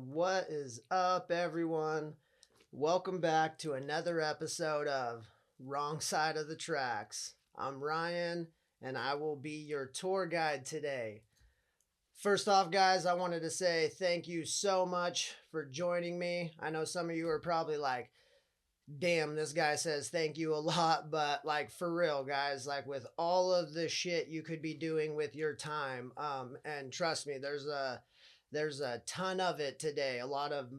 What is up, everyone? Welcome back to another episode of Wrong Side of the Tracks. I'm Ryan, and I will be your tour guide today. First off, guys, I wanted to say thank you so much for joining me. I know some of you are probably like, damn, this guy says thank you a lot, but like for real, guys, like with all of the shit you could be doing with your time, and trust me, there's a ton of it today. A lot of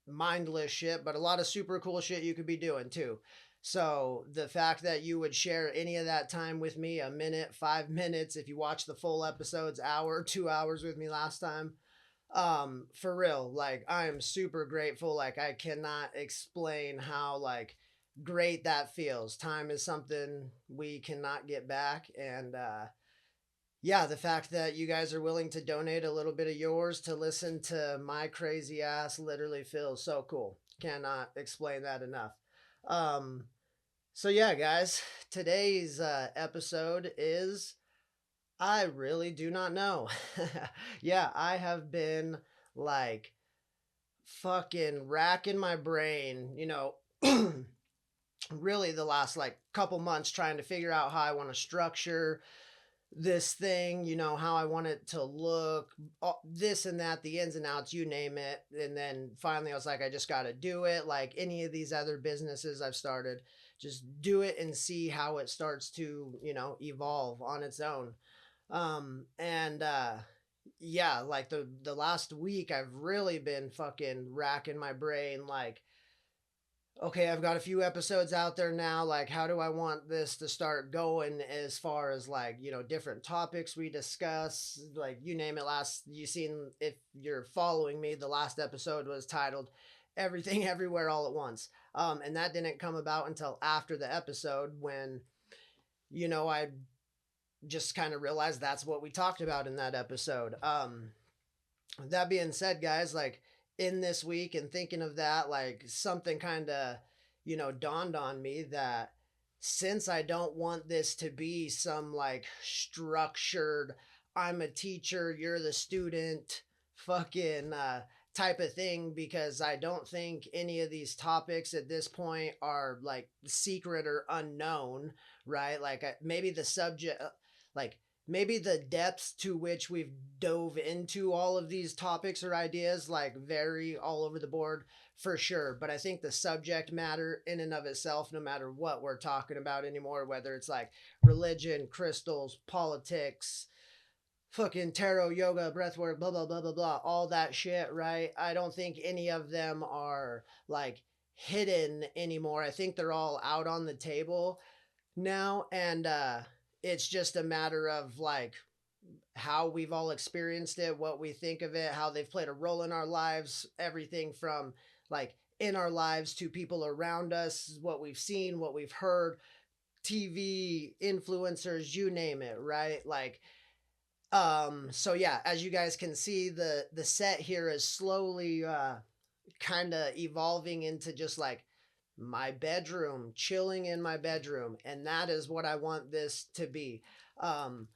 mindless shit, but a lot of super cool shit you could be doing too. So the fact that you would share any of that time with me, a minute, 5 minutes, if you watch the full episodes, hour, 2 hours with me last time, for real, like I am super grateful. Like I cannot explain how like great that feels. Time is something we cannot get back, and yeah, the fact that you guys are willing to donate a little bit of yours to listen to my crazy ass literally feels so cool. Cannot explain that enough. Um, so yeah, guys, today's episode is I really do not know. Yeah, I have been like fucking racking my brain, really the last like couple months trying to figure out how I want to structure this thing, how I want it to look, this and that, the ins and outs, you name it. And then finally, I was like, I just got to do it. Like any of these other businesses I've started, just do it and see how it starts to, evolve on its own. And yeah, like the last week, I've really been fucking racking my brain, like, okay, I've got a few episodes out there now. Like, how do I want this to start going as far as like, different topics we discuss? Like, you name it. You seen, if you're following me, the last episode was titled Everything Everywhere All at Once. And that didn't come about until after the episode when, I just kind of realized that's what we talked about in that episode. That being said, guys, like in this week and thinking of that, like something kind of, dawned on me that since I don't want this to be some like structured, I'm a teacher, you're the student, fucking type of thing, because I don't think any of these topics at this point are like secret or unknown, right? Like maybe the subject, like maybe the depths to which we've dove into all of these topics or ideas like vary all over the board for sure, but I think the subject matter in and of itself, no matter what we're talking about anymore, whether it's like religion, crystals, politics, fucking tarot, yoga, breathwork, blah blah blah blah blah, all that shit, right? I don't think any of them are like hidden anymore. I think they're all out on the table now, and it's just a matter of like how we've all experienced it, what we think of it, how they've played a role in our lives, everything from like in our lives to people around us, what we've seen, what we've heard, TV, influencers, you name it, right? Like so yeah, as you guys can see, the set here is slowly kind of evolving into just like my bedroom, chilling in my bedroom, and that is what I want this to be. Um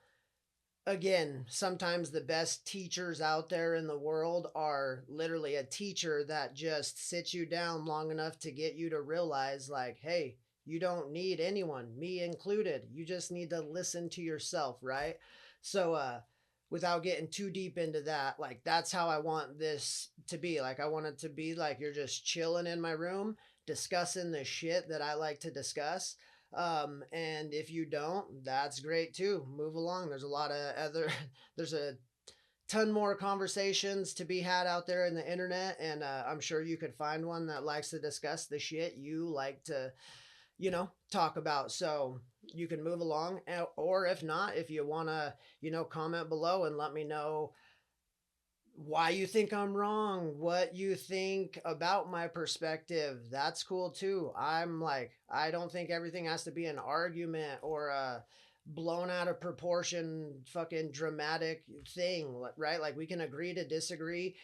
Again, sometimes the best teachers out there in the world are literally a teacher that just sits you down long enough to get you to realize, like, hey, you don't need anyone, me included. You just need to listen to yourself, right? So, without getting too deep into that, like, that's how I want this to be. Like, I want it to be like you're just chilling in my room, discussing the shit that I like to discuss, and if you don't, that's great too. Move along. There's a lot of other, there's a ton more conversations to be had out there in the internet. And I'm sure you could find one that likes to discuss the shit you like to, talk about. So you can move along. Or if not, if you want to, comment below and let me know why you think I'm wrong, what you think about my perspective. That's cool too. I'm like, I don't think everything has to be an argument or a blown out of proportion fucking dramatic thing, right? Like we can agree to disagree.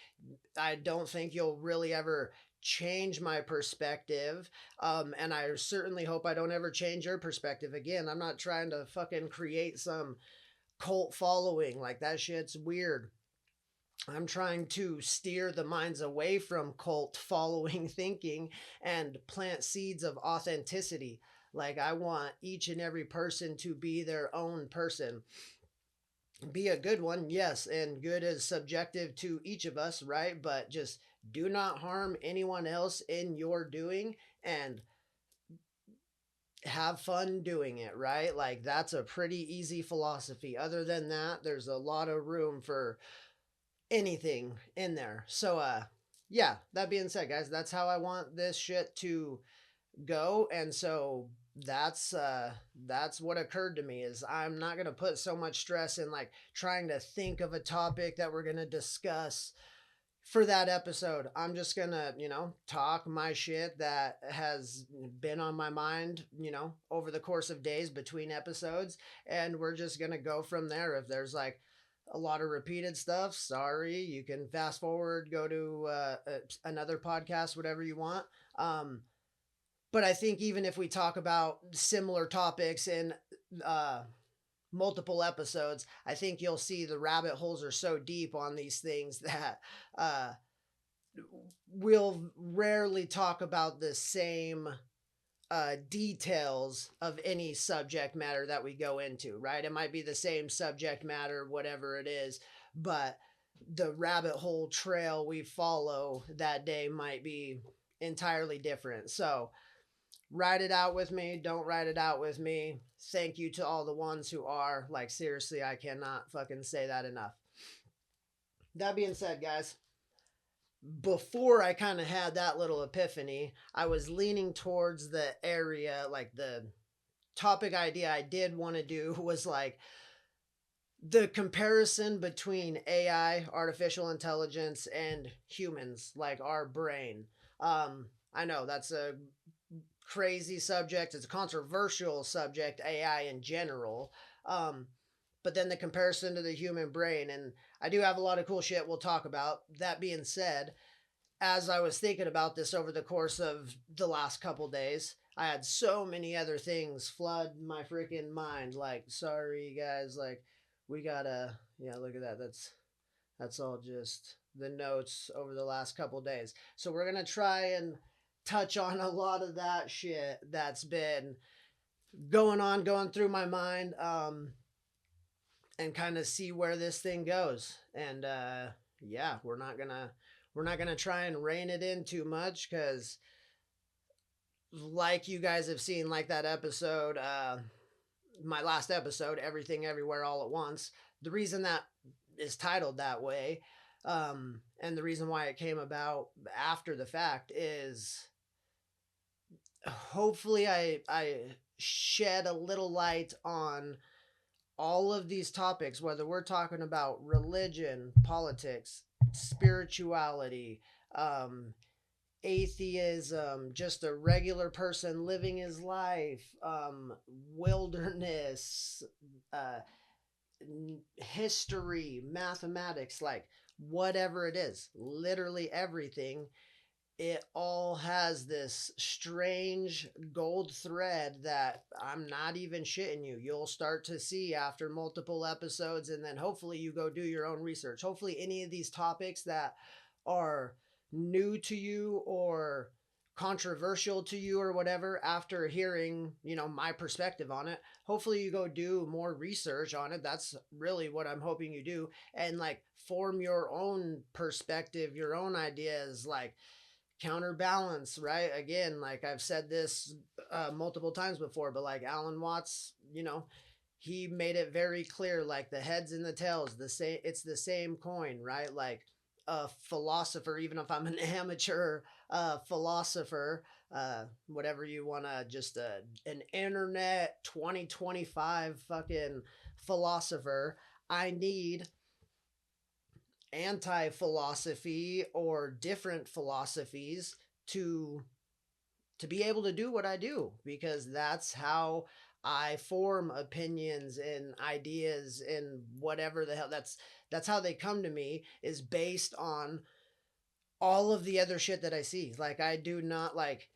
I don't think you'll really ever change my perspective. And I certainly hope I don't ever change your perspective. Again, I'm not trying to fucking create some cult following. Like that shit's weird. I'm trying to steer the minds away from cult following thinking and plant seeds of authenticity. Like, I want each and every person to be their own person. Be a good one, yes, and good is subjective to each of us, right? But just do not harm anyone else in your doing, and have fun doing it, right? Like, that's a pretty easy philosophy. Other than that, there's a lot of room for anything in there. So yeah, that being said, guys, that's how I want this shit to go. And so that's what occurred to me is I'm not going to put so much stress in like trying to think of a topic that we're going to discuss for that episode. I'm just gonna, talk my shit that has been on my mind, over the course of days between episodes. And we're just gonna go from there. If there's like a lot of repeated stuff, sorry, you can fast forward, go to another podcast, whatever you want. But I think even if we talk about similar topics in uh, multiple episodes, I think you'll see the rabbit holes are so deep on these things that uh, we'll rarely talk about the same details of any subject matter that we go into, right? It might be the same subject matter, whatever it is, but the rabbit hole trail we follow that day might be entirely different. So, ride it out with me. Don't ride it out with me. Thank you to all the ones who are. Like, seriously, I cannot fucking say that enough. That being said, guys, before I kind of had that little epiphany, I was leaning towards the area, like the topic idea I did want to do was like the comparison between AI, artificial intelligence, and humans, like our brain. I know that's a crazy subject. It's a controversial subject, AI in general. Um, but then the comparison to the human brain. And I do have a lot of cool shit we'll talk about. That being said, as I was thinking about this over the course of the last couple days, I had so many other things flood my freaking mind. Like, sorry guys, like we gotta, yeah, look at that. That's all just the notes over the last couple days. So we're gonna try and touch on a lot of that shit that's been going through my mind, and kind of see where this thing goes. And yeah, we're not gonna try and rein it in too much because, like you guys have seen, like that episode, my last episode, Everything Everywhere All at Once. The reason that is titled that way, and the reason why it came about after the fact is hopefully I shed a little light on all of these topics, whether we're talking about religion, politics, spirituality, um, atheism, just a regular person living his life, wilderness, uh, history, mathematics, like whatever it is, literally everything. It all has this strange gold thread that I'm not even shitting you. You'll start to see after multiple episodes, and then hopefully you go do your own research. Hopefully, any of these topics that are new to you or controversial to you or whatever, after hearing, my perspective on it, hopefully you go do more research on it. That's really what I'm hoping you do, and like form your own perspective, your own ideas, like counterbalance, right? Again, like I've said this multiple times before, but like Alan Watts, he made it very clear, like the heads and the tails, the same. It's the same coin, right? Like a philosopher, even if I'm an amateur philosopher, whatever you want to, just an internet 2025 fucking philosopher. I need anti philosophy or different philosophies to be able to do what I do, because that's how I form opinions and ideas and whatever the hell. That's how they come to me, is based on all of the other shit that I see. Like, I do not, like,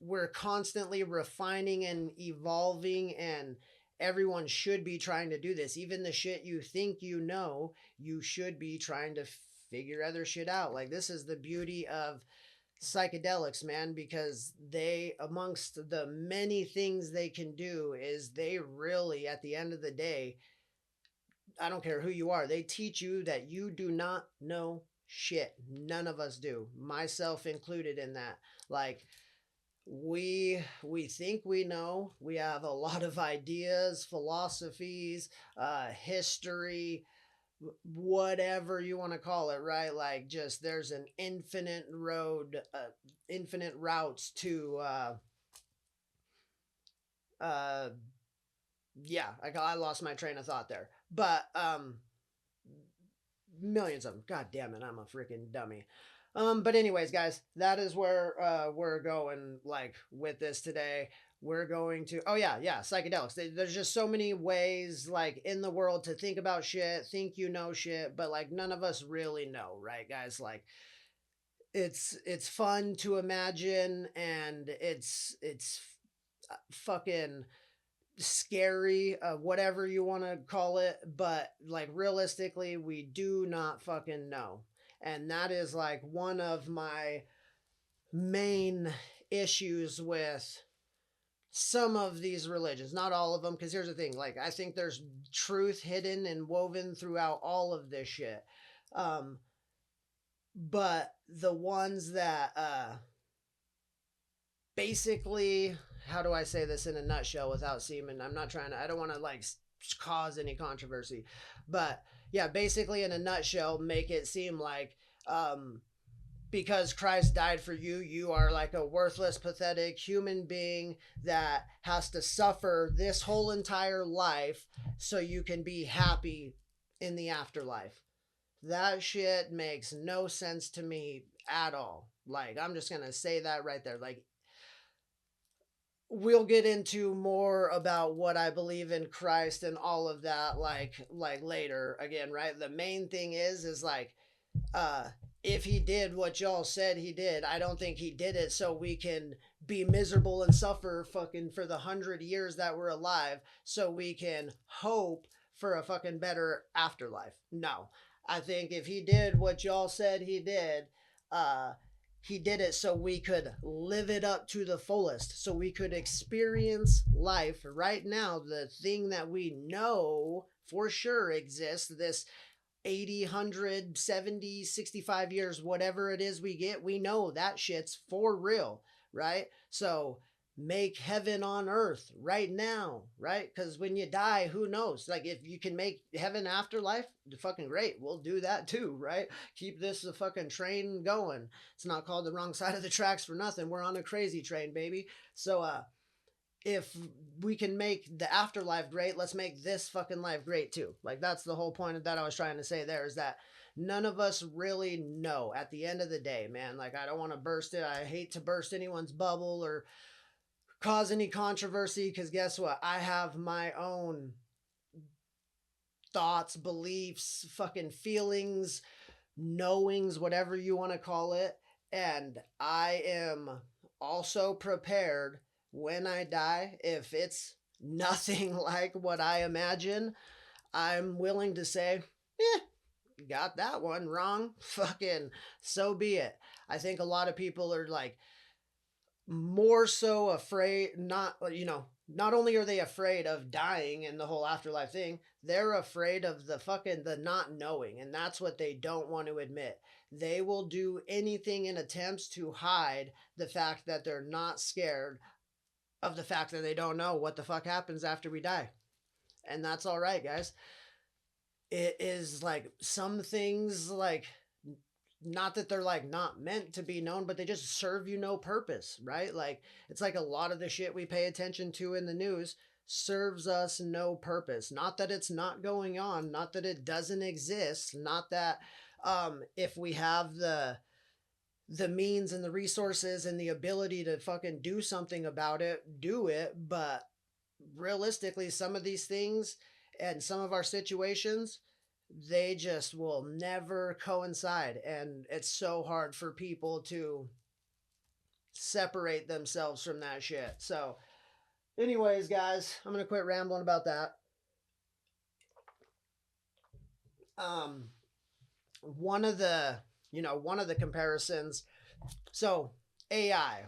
we're constantly refining and evolving and everyone should be trying to do this. Even the shit you think you know, you should be trying to figure other shit out. Like, this is the beauty of psychedelics, man, because they, amongst the many things they can do, is they really, at the end of the day, I don't care who you are, they teach you that you do not know shit. None of us do, myself included in that. Like, we think we know, we have a lot of ideas, philosophies, history, whatever you want to call it, right? Like, just there's an infinite road, infinite routes to uh yeah, I lost my train of thought there, but millions of them. God damn it, I'm a freaking dummy. But anyways, guys, that is where we're going, like, with this today. We're going to, oh yeah, yeah, psychedelics. There's just so many ways, like, in the world to think about shit, think you know shit, but like none of us really know, right, guys? Like, it's fun to imagine, and it's fucking scary, whatever you want to call it, but like realistically, we do not fucking know. And that is like one of my main issues with some of these religions, not all of them, because here's the thing, like, I think there's truth hidden and woven throughout all of this shit. Um, but the ones that basically, how do I say this in a nutshell without seeming, I'm not trying to, I don't want to like cause any controversy, but yeah, basically in a nutshell, make it seem like because Christ died for you, you are like a worthless, pathetic human being that has to suffer this whole entire life so you can be happy in the afterlife. That shit makes no sense to me at all. Like, I'm just gonna say that right there. Like, we'll get into more about what I believe in Christ and all of that, like later again, right? The main thing is like, uh if he did what y'all said he did, I don't think he did it so we can be miserable and suffer fucking for the 100 years that we're alive so we can hope for a fucking better afterlife. No. I think if he did what y'all said uh he did it so we could live it up to the fullest, so we could experience life right now, the thing that we know for sure exists, this 80, 100, 70, 65 years, whatever it is we get, we know that shit's for real, right? So make heaven on earth right now, right? Because when you die, who knows? Like, if you can make heaven afterlife, fucking great. We'll do that too, right? Keep this the fucking train going. It's not called the wrong side of the tracks for nothing. We're on a crazy train, baby. So, if we can make the afterlife great, let's make this fucking life great too. Like, that's the whole point of that I was trying to say there, is that none of us really know at the end of the day, man. Like, I don't want to burst it. I hate to burst anyone's bubble or cause any controversy, because guess what? I have my own thoughts, beliefs, fucking feelings, knowings, whatever you want to call it. And I am also prepared when I die, if it's nothing like what I imagine, I'm willing to say, eh, got that one wrong. Fucking so be it. I think a lot of people are like more so afraid, not, not only are they afraid of dying and the whole afterlife thing, they're afraid of the fucking the not knowing, and that's what they don't want to admit. They will do anything in attempts to hide the fact that they're not scared of the fact that they don't know what the fuck happens after we die. And that's all right, guys. It is like some things, like, not that they're like not meant to be known, but they just serve you no purpose, right? Like, it's like a lot of the shit we pay attention to in the news serves us no purpose. Not that it's not going on, not that it doesn't exist, not that if we have the means and the resources and the ability to fucking do something about it, do it. But realistically, some of these things and some of our situations, they just will never coincide. And it's so hard for people to separate themselves from that shit. So Anyways, guys, I'm gonna quit rambling about that. Um, one of the one of the comparisons. So AI,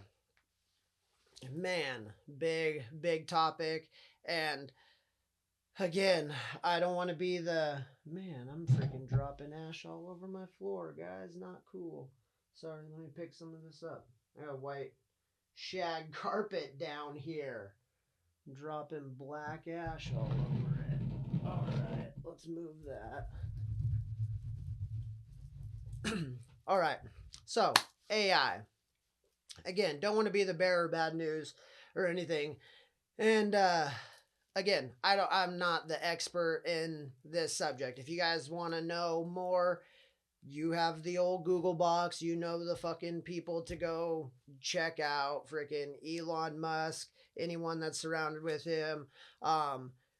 man, big topic, and again, I don't want to be the man. I'm freaking dropping ash all over my floor, guys. Not cool. Sorry, let me pick some of this up. I got white shag carpet down here. Dropping black ash all over it. Alright, let's move that. Alright, so AI. Again, don't want to be the bearer of bad news or anything. And again, I'm not the expert in this subject. If you guys want to know more, you have the old Google box, you know the fucking people to go check out. Freaking Elon Musk, anyone that's surrounded with him.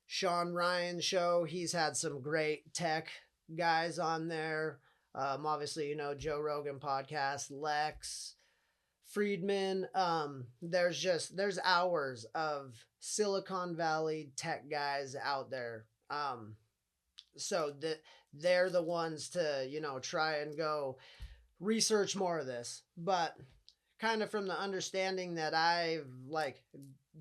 Sean Ryan's show, he's had some great tech guys on there. Obviously, Joe Rogan podcast, Lex Friedman. There's hours of Silicon Valley tech guys out there. So that they're the ones to try and go research more of this, but kind of from the understanding that I've like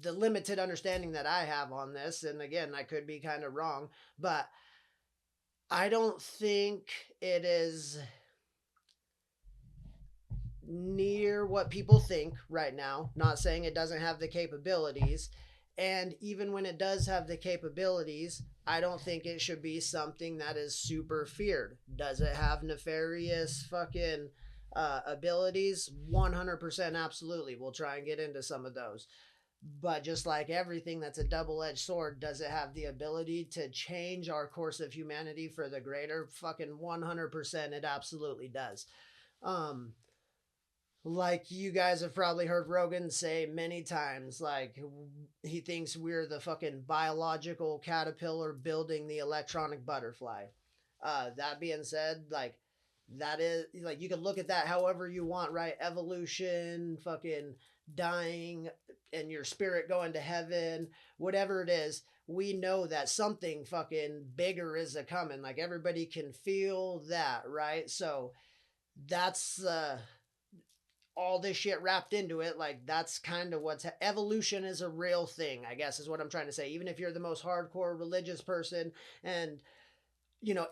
the limited understanding that I have on this, and again, I could be kind of wrong, but I don't think it is near what people think right now. Not saying it doesn't have the capabilities. And even when it does have the capabilities, I don't think it should be something that is super feared. Does it have nefarious fucking abilities? 100% absolutely. We'll try and get into some of those. But just like everything that's a double edged sword, does it have the ability to change our course of humanity for the greater? Fucking 100%, it absolutely does. Um, like you guys have probably heard Rogan say many times, like he thinks we're the fucking biological caterpillar building the electronic butterfly. That being said, like that is like you can look at that however you want, right? Evolution, fucking dying, and your spirit going to heaven, whatever it is. We know that something fucking bigger is a coming. Like everybody can feel that, right? So that's all this shit wrapped into it. Like that's kind of what's evolution is a real thing, I guess, is what I'm trying to say. Even if you're the most hardcore religious person and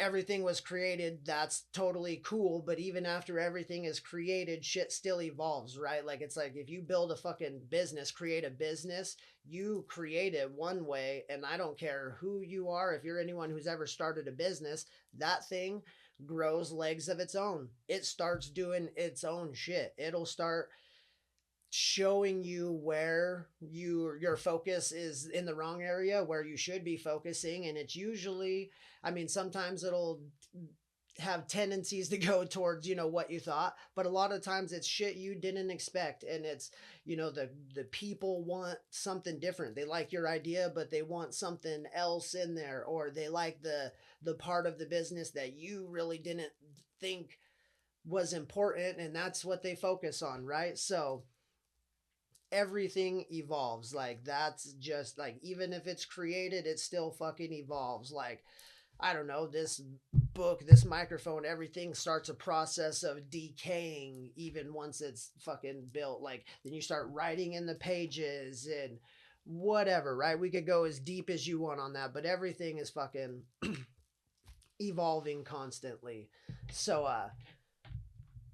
everything was created, that's totally cool. But even after everything is created, shit still evolves, right? Like it's like if you build a fucking business, create a business, you create it one way, and I don't care who you are. If you're anyone who's ever started a business, that thing grows legs of its own. It starts doing its own shit. It'll start showing you where your focus is in the wrong area, where you should be focusing. And it's usually, I mean, sometimes it'll have tendencies to go towards what you thought, but a lot of times it's shit you didn't expect. And it's the people want something different. They like your idea, but they want something else in there, or they like the part of the business that you really didn't think was important, and that's what they focus on, right? So everything evolves. Like that's just like, even if it's created, it still fucking evolves. Like I don't know, this book, this microphone, everything starts a process of decaying even once it's fucking built. Like then you start writing in the pages and whatever, right? We could go as deep as you want on that, but everything is fucking evolving constantly. So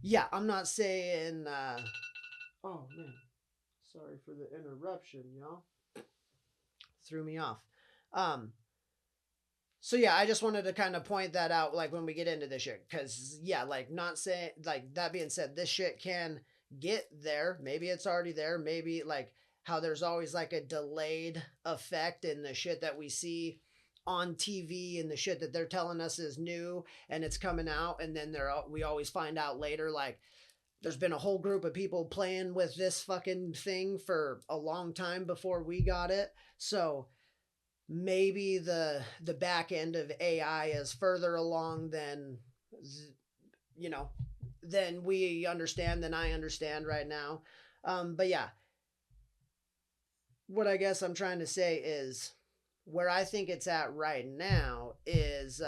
yeah, I'm not saying oh man, sorry for the interruption, y'all. Threw me off. Um, so yeah, I just wanted to kind of point that out, like when we get into this shit, because yeah, like not saying like that being said, this shit can get there. Maybe it's already there. Maybe like how there's always like a delayed effect in the shit that we see on TV and the shit that they're telling us is new and it's coming out, and then we always find out later like there's been a whole group of people playing with this fucking thing for a long time before we got it. So maybe the back end of AI is further along than you know than we understand, than I understand right now. But yeah, what I guess I'm trying to say is where I think it's at right now is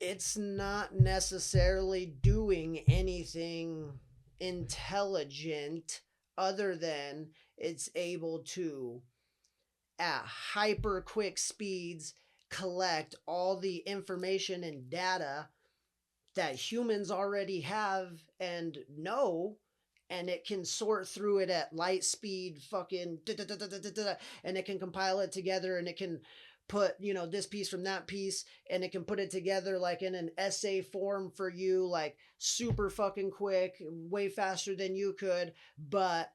it's not necessarily doing anything intelligent other than it's able to, at hyper quick speeds, collect all the information and data that humans already have and know, and it can sort through it at light speed, fucking and it can compile it together, and it can put, this piece from that piece, and it can put it together like in an essay form for you, like super fucking quick, way faster than you could. But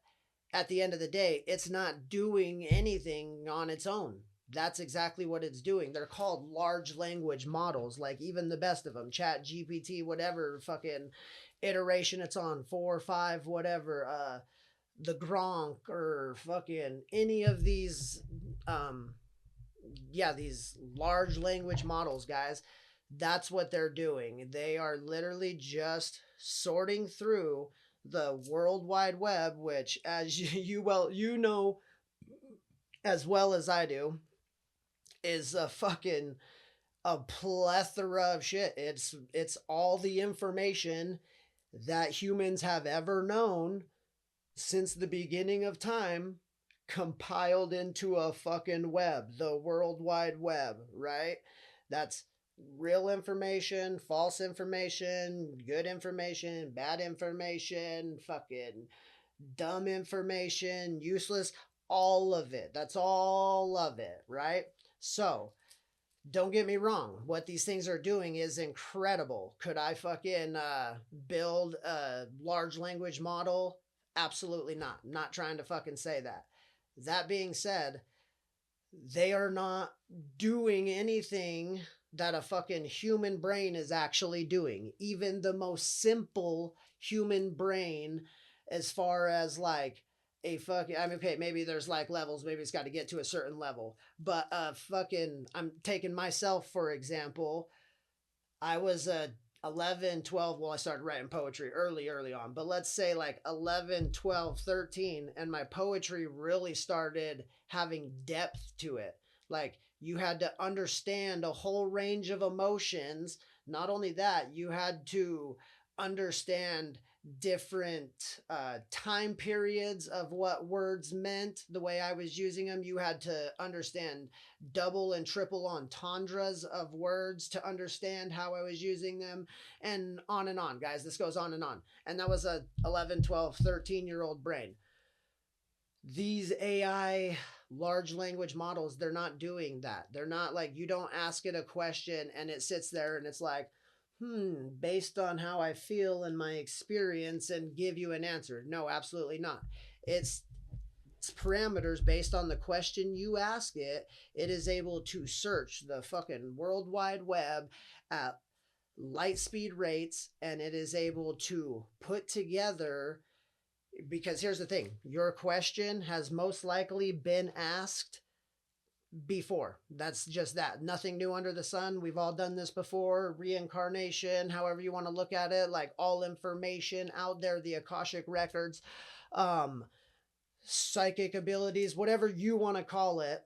at the end of the day, it's not doing anything on its own. That's exactly what it's doing. They're called large language models, like even the best of them, Chat GPT, whatever fucking iteration it's on, 4 or 5, whatever, the Gronk or fucking any of these, these large language models, guys. That's what they're doing. They are literally just sorting through the World Wide Web, which, as you know as well as I do, is a plethora of shit. It's all the information that humans have ever known since the beginning of time, compiled into a fucking web, the World Wide Web, right? That's real information, false information, good information, bad information, fucking dumb information, useless, all of it. That's all of it, right? So, don't get me wrong. What these things are doing is incredible. Could I fucking build a large language model? Absolutely not. I'm not trying to fucking say that. That being said, they are not doing anything that a fucking human brain is actually doing. Even the most simple human brain, as far as like a fucking, I mean, okay, maybe there's like levels, maybe it's got to get to a certain level, but I'm taking myself for example. I was 11, 12. Well, I started writing poetry early on, but let's say like 11, 12, 13, and my poetry really started having depth to it. Like, you had to understand a whole range of emotions. Not only that, you had to understand different time periods of what words meant the way I was using them. You had to understand double and triple entendres of words to understand how I was using them, and on, guys. This goes on and on. And that was a 11, 12, 13-year-old brain. These AI large language models, they're not doing that. They're not like, you don't ask it a question and it sits there and it's like, based on how I feel and my experience, and give you an answer. No, absolutely not. It's parameters based on the question you ask it. It is able to search the fucking World Wide Web at light speed rates, and it is able to put together, because here's the thing, your question has most likely been asked before. That's just that. Nothing new under the sun. We've all done this before. Reincarnation, however you want to look at it, like all information out there, the Akashic records, psychic abilities, whatever you want to call it.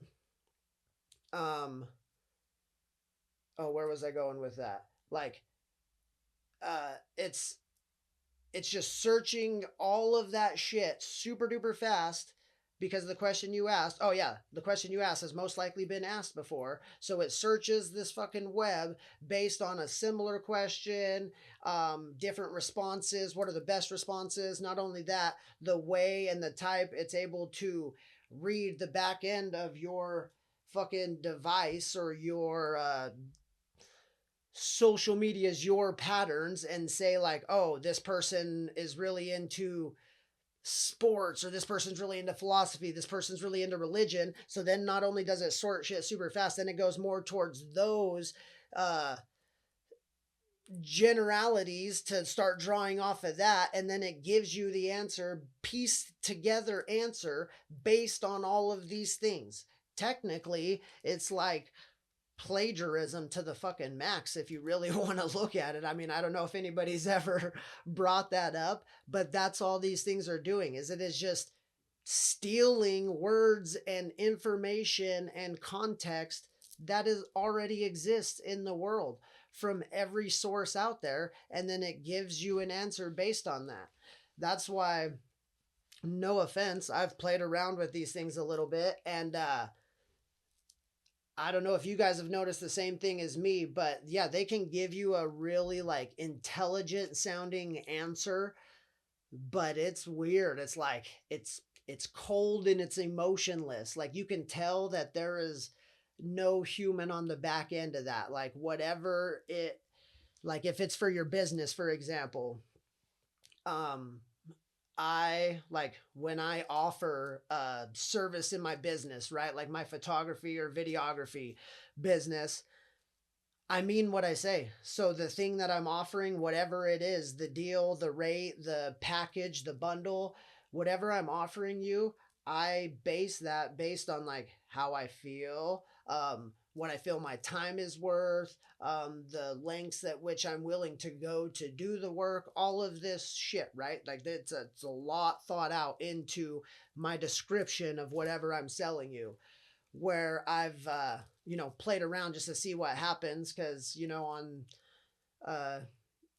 Where was I going with that? Like, it's just searching all of that shit super duper fast, because the question you asked, the question you asked has most likely been asked before. So it searches this fucking web based on a similar question, different responses. What are the best responses? Not only that, the way and the type, it's able to read the back end of your fucking device or your social media's your patterns, and say like, oh, this person is really into sports, or this person's really into philosophy, this person's really into religion. So then not only does it sort shit super fast, then it goes more towards those generalities to start drawing off of that, and then it gives you the answer, pieced together answer based on all of these things. Technically, it's like plagiarism to the fucking max, if you really want to look at it. I mean, I don't know if anybody's ever brought that up, but that's all these things are doing. Is it is just stealing words and information and context that is already exists in the world from every source out there, and then it gives you an answer based on that. That's why, no offense, I've played around with these things a little bit, and I don't know if you guys have noticed the same thing as me, but yeah, they can give you a really like intelligent sounding answer, but it's weird. It's like it's cold and it's emotionless. Like you can tell that there is no human on the back end of that. Like whatever it, like if it's for your business, for example, um I like when I offer a service in my business, right? Like my photography or videography business, I mean what I say. So the thing that I'm offering, whatever it is, the deal, the rate, the package, the bundle, whatever I'm offering you, I base that based on like how I feel, what I feel my time is worth, the lengths at which I'm willing to go to do the work, all of this shit, right? Like it's a lot thought out into my description of whatever I'm selling you, where I've played around just to see what happens, because on uh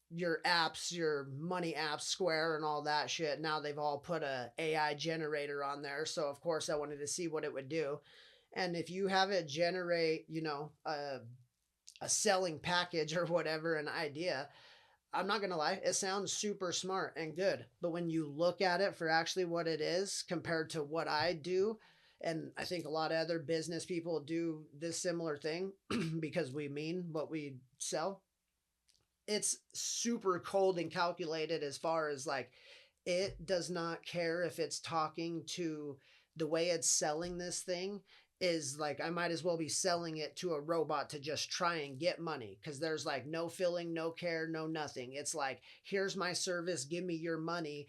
your apps, your money apps, Square and all that shit, now they've all put a AI generator on there. So of course I wanted to see what it would do. And if you have it generate, a selling package or whatever, an idea, I'm not gonna lie, it sounds super smart and good. But when you look at it for actually what it is compared to what I do, and I think a lot of other business people do this similar thing because we mean what we sell, it's super cold and calculated as far as like it does not care if it's talking to, the way it's selling this thing is like I might as well be selling it to a robot to just try and get money, because there's like no filling, no care, no nothing. It's like, here's my service, give me your money,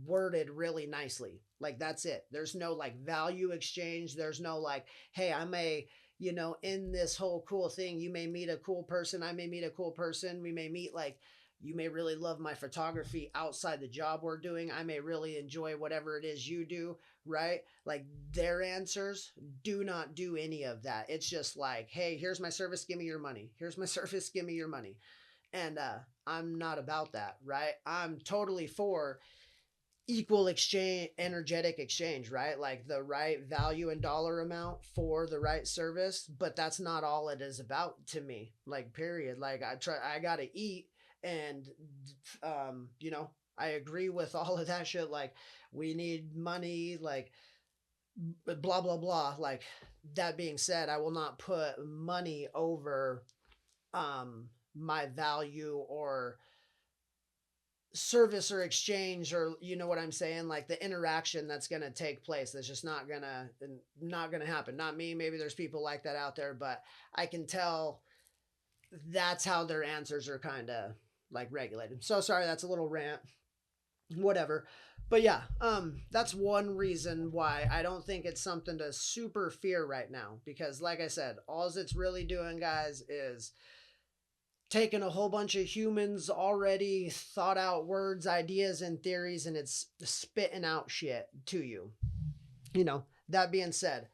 worded really nicely. Like that's it. There's no like value exchange. There's no like, hey, I may, in this whole cool thing, you may meet a cool person, I may meet a cool person, we may meet like, you may really love my photography outside the job we're doing, I may really enjoy whatever it is you do, right? Like their answers do not do any of that. It's just like, hey, here's my service, give me your money. Here's my service, give me your money. And I'm not about that, right? I'm totally for equal exchange, energetic exchange, right? Like the right value and dollar amount for the right service. But that's not all it is about to me, like period. Like I gotta eat. And I agree with all of that shit. Like we need money, like blah blah blah. Like that being said, I will not put money over my value or service or exchange, or you know what I'm saying, like the interaction that's going to take place. That's just not going to happen. Not me, maybe there's people like that out there, but I can tell that's how their answers are kind of like regulated. So sorry, that's a little rant, whatever. But yeah, that's one reason why I don't think it's something to super fear right now, because like I said, all it's really doing, guys, is taken a whole bunch of humans already thought out words, ideas, and theories, and it's spitting out shit to you. That being said,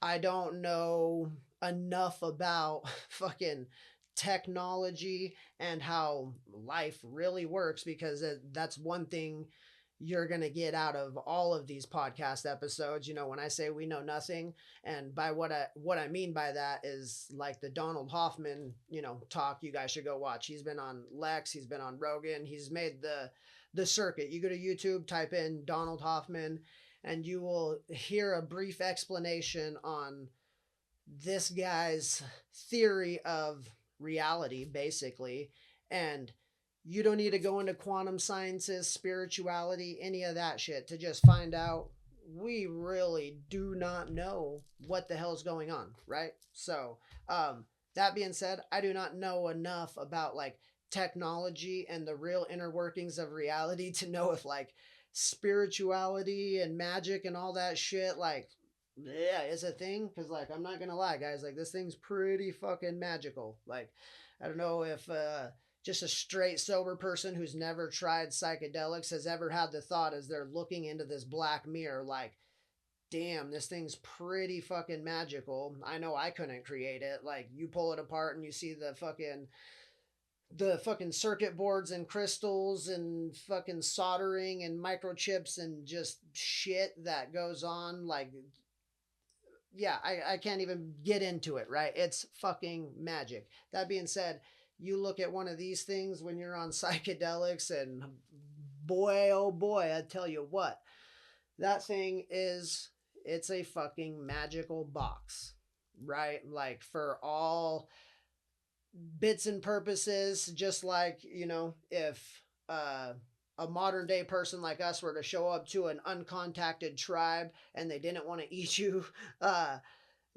I don't know enough about fucking technology and how life really works, because that's one thing you're going to get out of all of these podcast episodes. When I say we know nothing, and by what I mean by that is like the Donald Hoffman, talk you guys should go watch. He's been on Lex, he's been on Rogan, he's made the circuit. You go to YouTube, type in Donald Hoffman, and you will hear a brief explanation on this guy's theory of reality, basically. And you don't need to go into quantum sciences, spirituality, any of that shit to just find out we really do not know what the hell's going on, right? So, that being said, I do not know enough about like technology and the real inner workings of reality to know if like spirituality and magic and all that shit, like, yeah, is a thing. Because like, I'm not gonna lie, guys, like this thing's pretty fucking magical. Like, I don't know if just a straight sober person who's never tried psychedelics has ever had the thought as they're looking into this black mirror, like, damn, this thing's pretty fucking magical. I know I couldn't create it. Like, you pull it apart and you see the fucking circuit boards and crystals and fucking soldering and microchips and just shit that goes on. Like, yeah, I can't even get into it, right? It's fucking magic. That being said, you look at one of these things when you're on psychedelics, and boy, oh boy, I tell you what, that thing is, it's a fucking magical box, right? Like, for all bits and purposes, just like, if a modern day person like us were to show up to an uncontacted tribe and they didn't want to eat you, uh,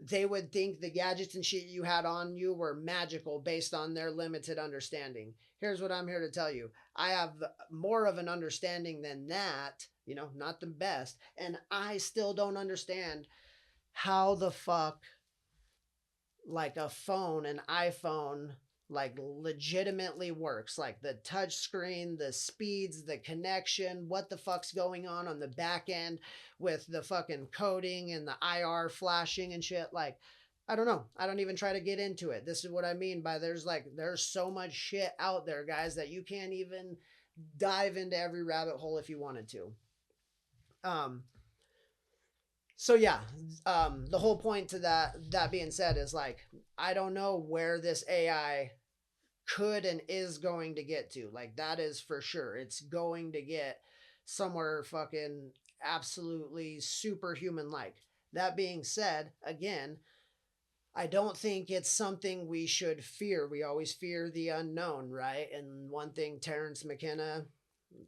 they would think the gadgets and shit you had on you were magical based on their limited understanding. Here's what I'm here to tell you: I have more of an understanding than that, not the best, and I still don't understand how the fuck, like, a phone, an iPhone, like, legitimately works. Like, the touch screen, the speeds, the connection, what the fuck's going on the back end with the fucking coding and the IR flashing and shit. Like, I don't know. I don't even try to get into it. This is what I mean by there's so much shit out there, guys, that you can't even dive into every rabbit hole if you wanted to. Um, so yeah, the whole point to that being said is, like, I don't know where this AI could and is going to get to. Like, that is for sure. It's going to get somewhere fucking absolutely superhuman like. That being said, again, I don't think it's something we should fear. We always fear the unknown, right? And one thing Terrence McKenna,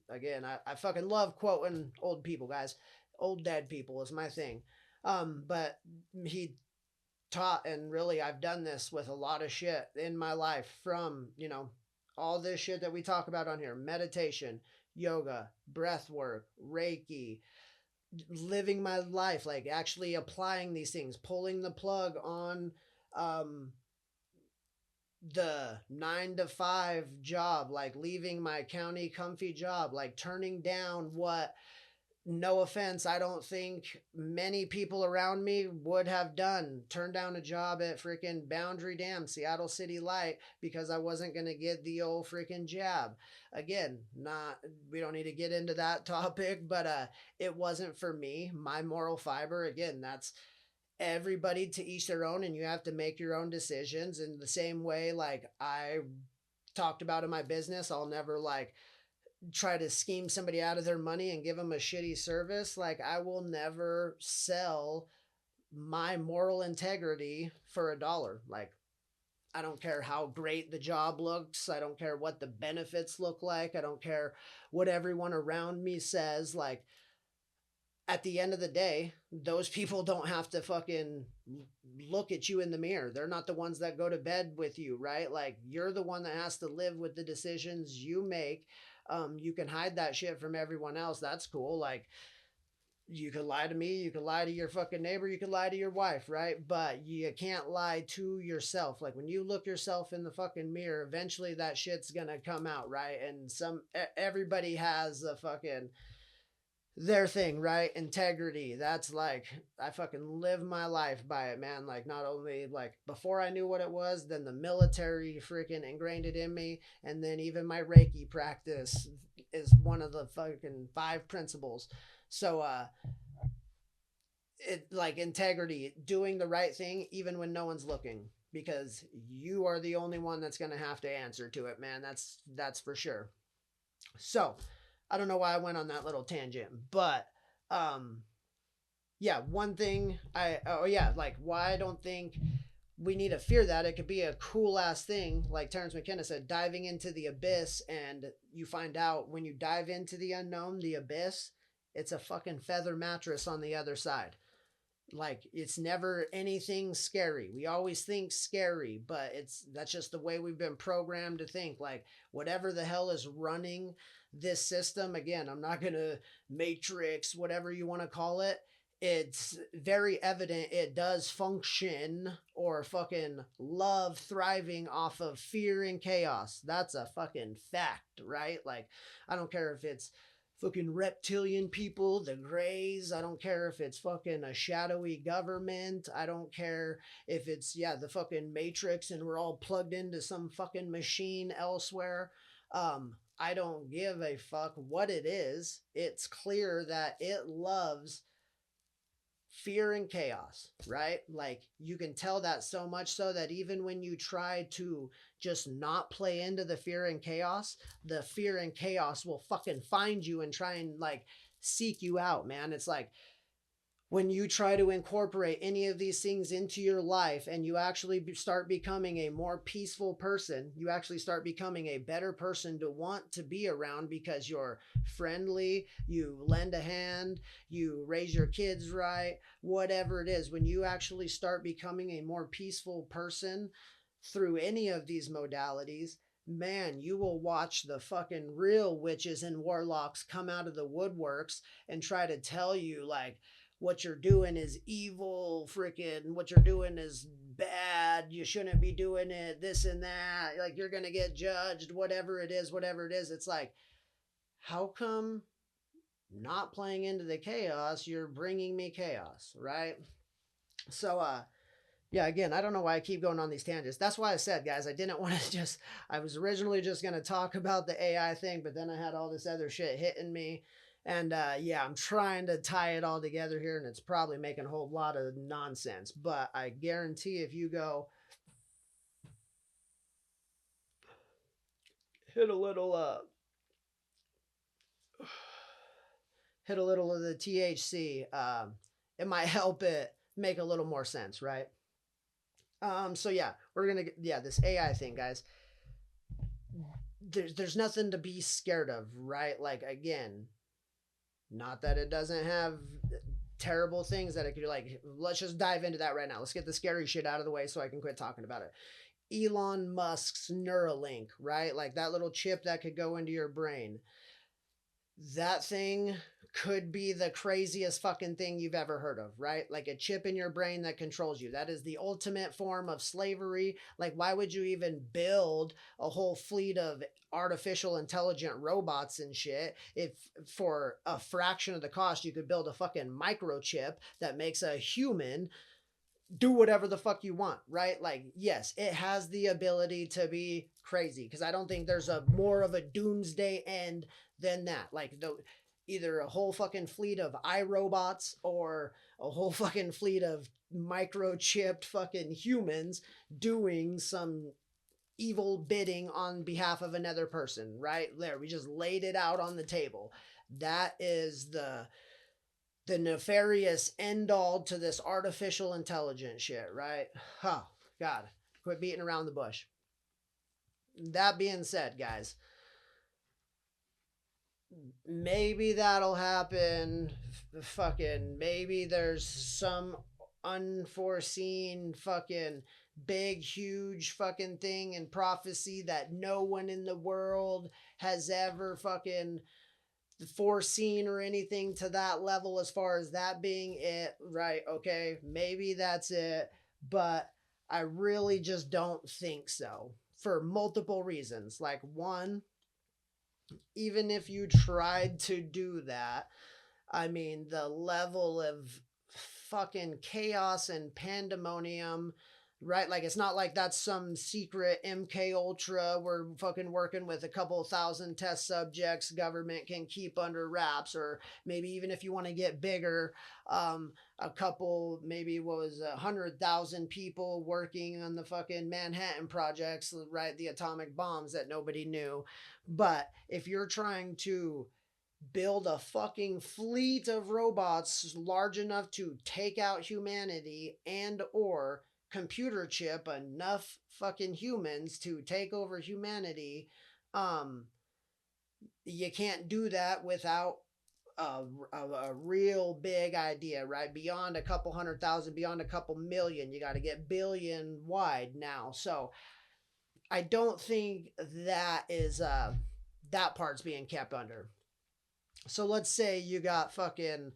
again, I fucking love quoting old people, guys. Old dead people is my thing. But he taught, and really I've done this with a lot of shit in my life, from, all this shit that we talk about on here: meditation, yoga, breath work, Reiki, living my life, like actually applying these things, pulling the plug on um the 9 to 5 job, like leaving my county comfy job, like turning down what, no offense, I don't think many people around me would have done. Turned down a job at freaking Boundary Dam, Seattle City Light, because I wasn't going to get the old freaking jab. Again, we don't need to get into that topic, but it wasn't for me. My moral fiber, again, that's everybody to each their own, and you have to make your own decisions. In the same way, like I talked about in my business, I'll never, like, try to scheme somebody out of their money and give them a shitty service. Like, I will never sell my moral integrity for $1. Like, I don't care how great the job looks. I don't care what the benefits look like. I don't care what everyone around me says. Like, at the end of the day, those people don't have to fucking look at you in the mirror. They're not the ones that go to bed with you, right? Like, you're the one that has to live with the decisions you make. You can hide that shit from everyone else. That's cool. Like, you could lie to me, you could lie to your fucking neighbor, you could lie to your wife, right? But you can't lie to yourself. Like, when you look yourself in the fucking mirror, eventually that shit's gonna come out, right? And everybody has a fucking their thing, right? Integrity. That's like, I fucking live my life by it, man. Like, not only like before I knew what it was, then the military freaking ingrained it in me, and then even my Reiki practice is one of the fucking 5 principles. So it, like, integrity, doing the right thing even when no one's looking, because you are the only one that's going to have to answer to it, man. That's for sure. So, I don't know why I went on that little tangent, but yeah, one thing like, why I don't think we need to fear that. It could be a cool ass thing, like Terrence McKenna said, diving into the abyss, and you find out when you dive into the unknown, the abyss, it's a fucking feather mattress on the other side. Like, it's never anything scary. We always think scary, but that's just the way we've been programmed to think. Like, whatever the hell is running this system, again, I'm not gonna matrix, whatever you want to call it, it's very evident it does function or fucking love thriving off of fear and chaos. That's a fucking fact, right? Like, I don't care if it's fucking reptilian people, the Greys. I don't care if it's fucking a shadowy government. I don't care if it's, yeah, the fucking Matrix and we're all plugged into some fucking machine elsewhere. I don't give a fuck what it is. It's clear that it loves fear and chaos, right? Like you can tell that so much so that even when you try to just not play into the fear and chaos, the fear and chaos will fucking find you and try and like seek you out, man. It's like when you try to incorporate any of these things into your life and you actually start becoming a more peaceful person, you actually start becoming a better person to want to be around because you're friendly, you lend a hand, you raise your kids right, whatever it is. When you actually start becoming a more peaceful person through any of these modalities, man, you will watch the fucking real witches and warlocks come out of the woodworks and try to tell you like what you're doing is evil, freaking what you're doing is bad, you shouldn't be doing it, this and that, like you're gonna get judged, whatever it is, whatever it is. It's like, how come not playing into the chaos, you're bringing me chaos, right? So yeah, again, I don't know why I keep going on these tangents. That's why I said, guys, I didn't want to just, I was originally just going to talk about the AI thing, but then I had all this other shit hitting me. And yeah, I'm trying to tie it all together here, and it's probably making a whole lot of nonsense. But I guarantee if you go hit a little, hit a little of the THC, it might help it make a little more sense, right? So yeah, we're gonna get, yeah, this AI thing, guys. There's nothing to be scared of, right? Like again, not that it doesn't have terrible things that it could like. Let's just dive into that right now. Let's get the scary shit out of the way so I can quit talking about it. Elon Musk's Neuralink, right? Like that little chip that could go into your brain. That thing could be the craziest fucking thing you've ever heard of, right? Like a chip in your brain that controls you. That is the ultimate form of slavery. Like, why would you even build a whole fleet of artificial intelligent robots and shit if for a fraction of the cost you could build a fucking microchip that makes a human do whatever the fuck you want, right? Like, yes, it has the ability to be crazy because I don't think there's a more of a doomsday end than that. Like, either a whole fucking fleet of iRobots or a whole fucking fleet of microchipped fucking humans doing some evil bidding on behalf of another person, right? There, we just laid it out on the table. That is the nefarious end all to this artificial intelligence shit, right? Oh, God. Quit beating around the bush. That being said, guys, maybe that'll happen. Fucking, maybe there's some unforeseen fucking big, huge fucking thing in prophecy that no one in the world has ever fucking foreseen or anything to that level as far as that being it, right? Okay, maybe that's it, but I really just don't think so for multiple reasons. Like, one, even if you tried to do that, I mean, the level of fucking chaos and pandemonium, right? Like it's not like that's some secret MK Ultra. We're fucking working with a couple thousand test subjects government can keep under wraps, or maybe even if you want to get bigger, a couple, maybe what was 100,000 people working on the fucking Manhattan projects, right? The atomic bombs that nobody knew. But if you're trying to build a fucking fleet of robots large enough to take out humanity and or computer chip enough fucking humans to take over humanity, um you can't do that without a real big idea, right? Beyond a couple 100,000, beyond a couple million, you got to get billion wide now. So I don't think that is that part's being kept under. So let's say you got fucking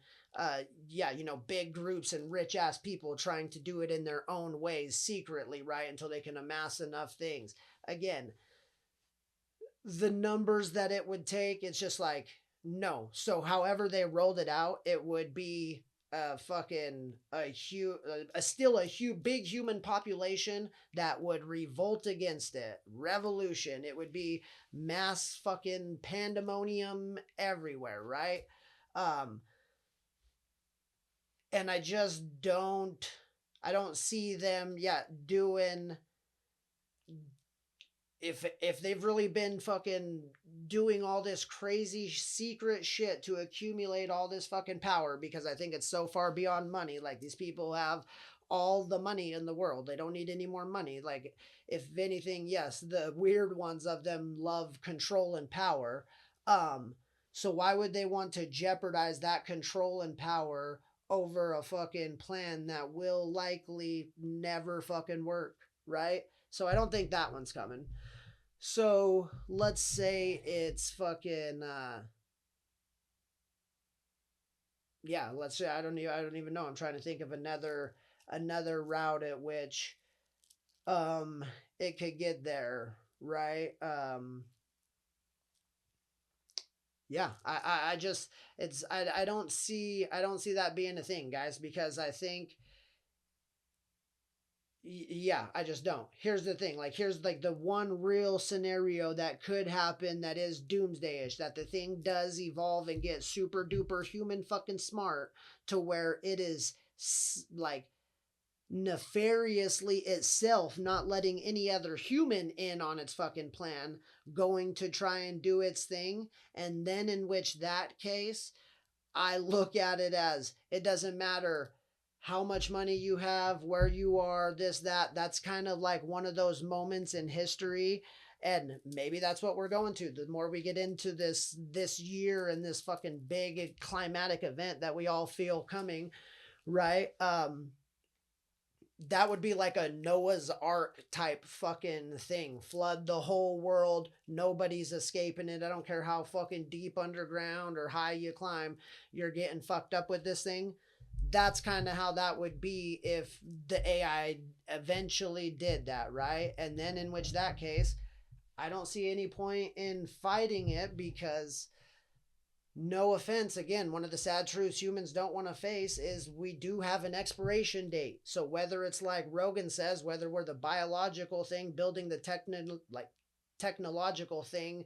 yeah, you know, big groups and rich ass people trying to do it in their own ways secretly, right? Until they can amass enough things. Again, the numbers that it would take, it's just like No. So however they rolled it out, it would be a fucking a huge, a still a huge, big human population that would revolt against it. Revolution. It would be mass fucking pandemonium everywhere, right? Um, and I don't see them yet doing, if they've really been fucking doing all this crazy secret shit to accumulate all this fucking power, because I think it's so far beyond money. Like, these people have all the money in the world. They don't need any more money. Like, if anything, yes, the weird ones of them love control and power. Um so why would they want to jeopardize that control and power over a fucking plan that will likely never fucking work, right? So I don't think that one's coming. So let's say it's fucking yeah, let's say I don't even know. I'm trying to think of another route at which it could get there, right? Yeah, I just it's I don't see that being a thing, guys, because I think yeah, I just don't. Here's the thing. Like, here's like the one real scenario that could happen that is doomsday-ish, that the thing does evolve and get super duper human fucking smart to where it is like nefariously itself not letting any other human in on its fucking plan, going to try and do its thing. And then in which that case, I look at it as, it doesn't matter how much money you have, where you are, this, that. That's kind of like one of those moments in history. And maybe that's what we're going to. The more we get into this year and this fucking big climatic event that we all feel coming, right? That would be like a Noah's Ark type fucking thing. Flood the whole world. Nobody's escaping it. I don't care how fucking deep underground or high you climb, you're getting fucked up with this thing. That's kind of how that would be if the AI eventually did that, right? And then in which that case, I don't see any point in fighting it, because no offense, again, one of the sad truths humans don't want to face is we do have an expiration date. So whether it's like Rogan says, whether we're the biological thing building the technological thing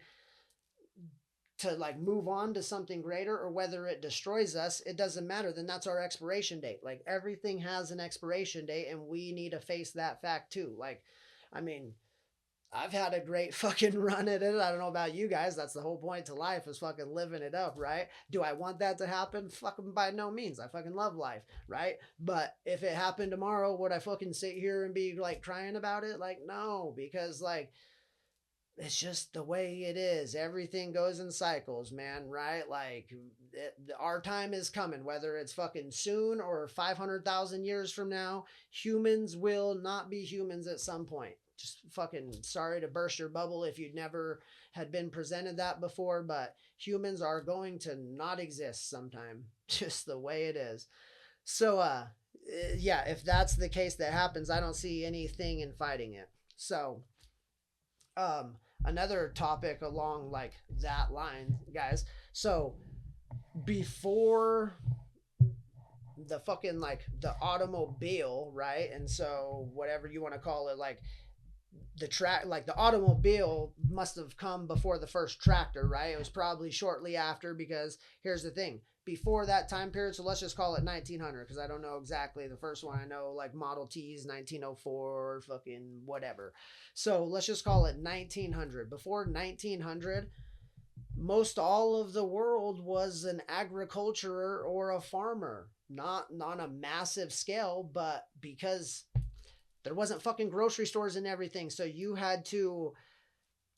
to like move on to something greater, or whether it destroys us, it doesn't matter. Then that's our expiration date. Like, everything has an expiration date, and we need to face that fact too. Like, I mean, I've had a great fucking run at it. I don't know about you guys. That's the whole point to life, is fucking living it up, right? Do I want that to happen? Fucking by no means. I fucking love life, right? But if it happened tomorrow, would I fucking sit here and be like crying about it? Like, no, because like, it's just the way it is. Everything goes in cycles, man, right? Like, our time is coming, whether it's fucking soon or 500,000 years from now. Humans will not be humans at some point. Just fucking sorry to burst your bubble if you'd never had been presented that before, but humans are going to not exist sometime. Just the way it is. So, yeah, if that's the case that happens, I don't see anything in fighting it. So, another topic along like that line, guys. So before the fucking like the automobile, right? And so whatever you want to call it, like the track, like the automobile must have come before the first tractor, right? It was probably shortly after, because here's the thing, before that time period, so let's just call it 1900, because I don't know exactly. The first one I know, like Model T's 1904, fucking whatever. So let's just call it 1900. Before 1900, most all of the world was an agriculturer or a farmer, not on a massive scale, but because there wasn't fucking grocery stores and everything, so you had to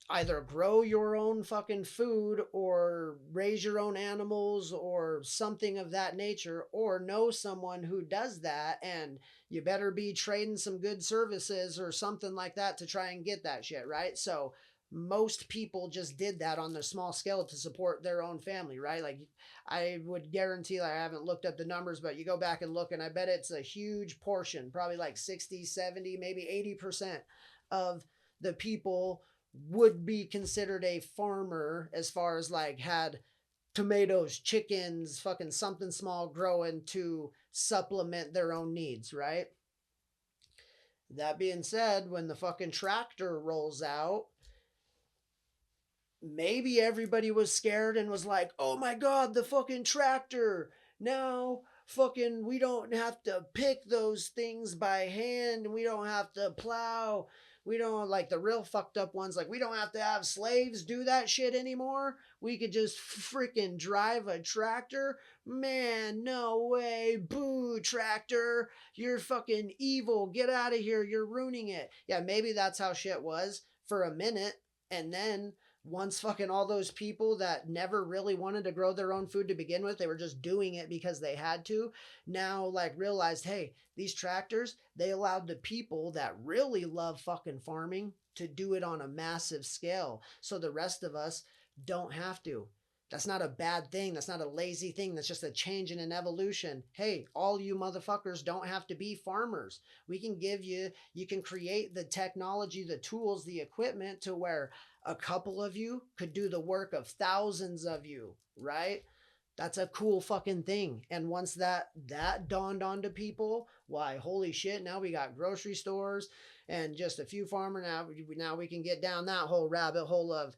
either grow your own fucking food or raise your own animals or something of that nature, or know someone who does that, and you better be trading some good services or something like that to try and get that shit, right? So most people just did that on the small scale to support their own family, right? Like, I would guarantee, like, I haven't looked up the numbers, but you go back and look, and I bet it's a huge portion, probably like 60, 70, maybe 80% of the people would be considered a farmer, as far as like had tomatoes, chickens, fucking something small growing to supplement their own needs, right? That being said, when the fucking tractor rolls out, maybe everybody was scared and was like, oh my god, the fucking tractor. Now, fucking, we don't have to pick those things by hand. We don't have to plow. We don't, like, the real fucked up ones, like, we don't have to have slaves do that shit anymore. We could just freaking drive a tractor. Man, no way. Boo, tractor. You're fucking evil. Get out of here. You're ruining it. Yeah, maybe that's how shit was for a minute. And then once fucking all those people that never really wanted to grow their own food to begin with, they were just doing it because they had to, now like realized, hey, these tractors, they allowed the people that really love fucking farming to do it on a massive scale. So the rest of us don't have to. That's not a bad thing. That's not a lazy thing. That's just a change in an evolution. Hey, all you motherfuckers don't have to be farmers. We can give you, you can create the technology, the tools, the equipment to where a couple of you could do the work of thousands of you, right? That's a cool fucking thing. And once that dawned onto people, why, holy shit, now we got grocery stores and just a few farmers. Now we can get down that whole rabbit hole of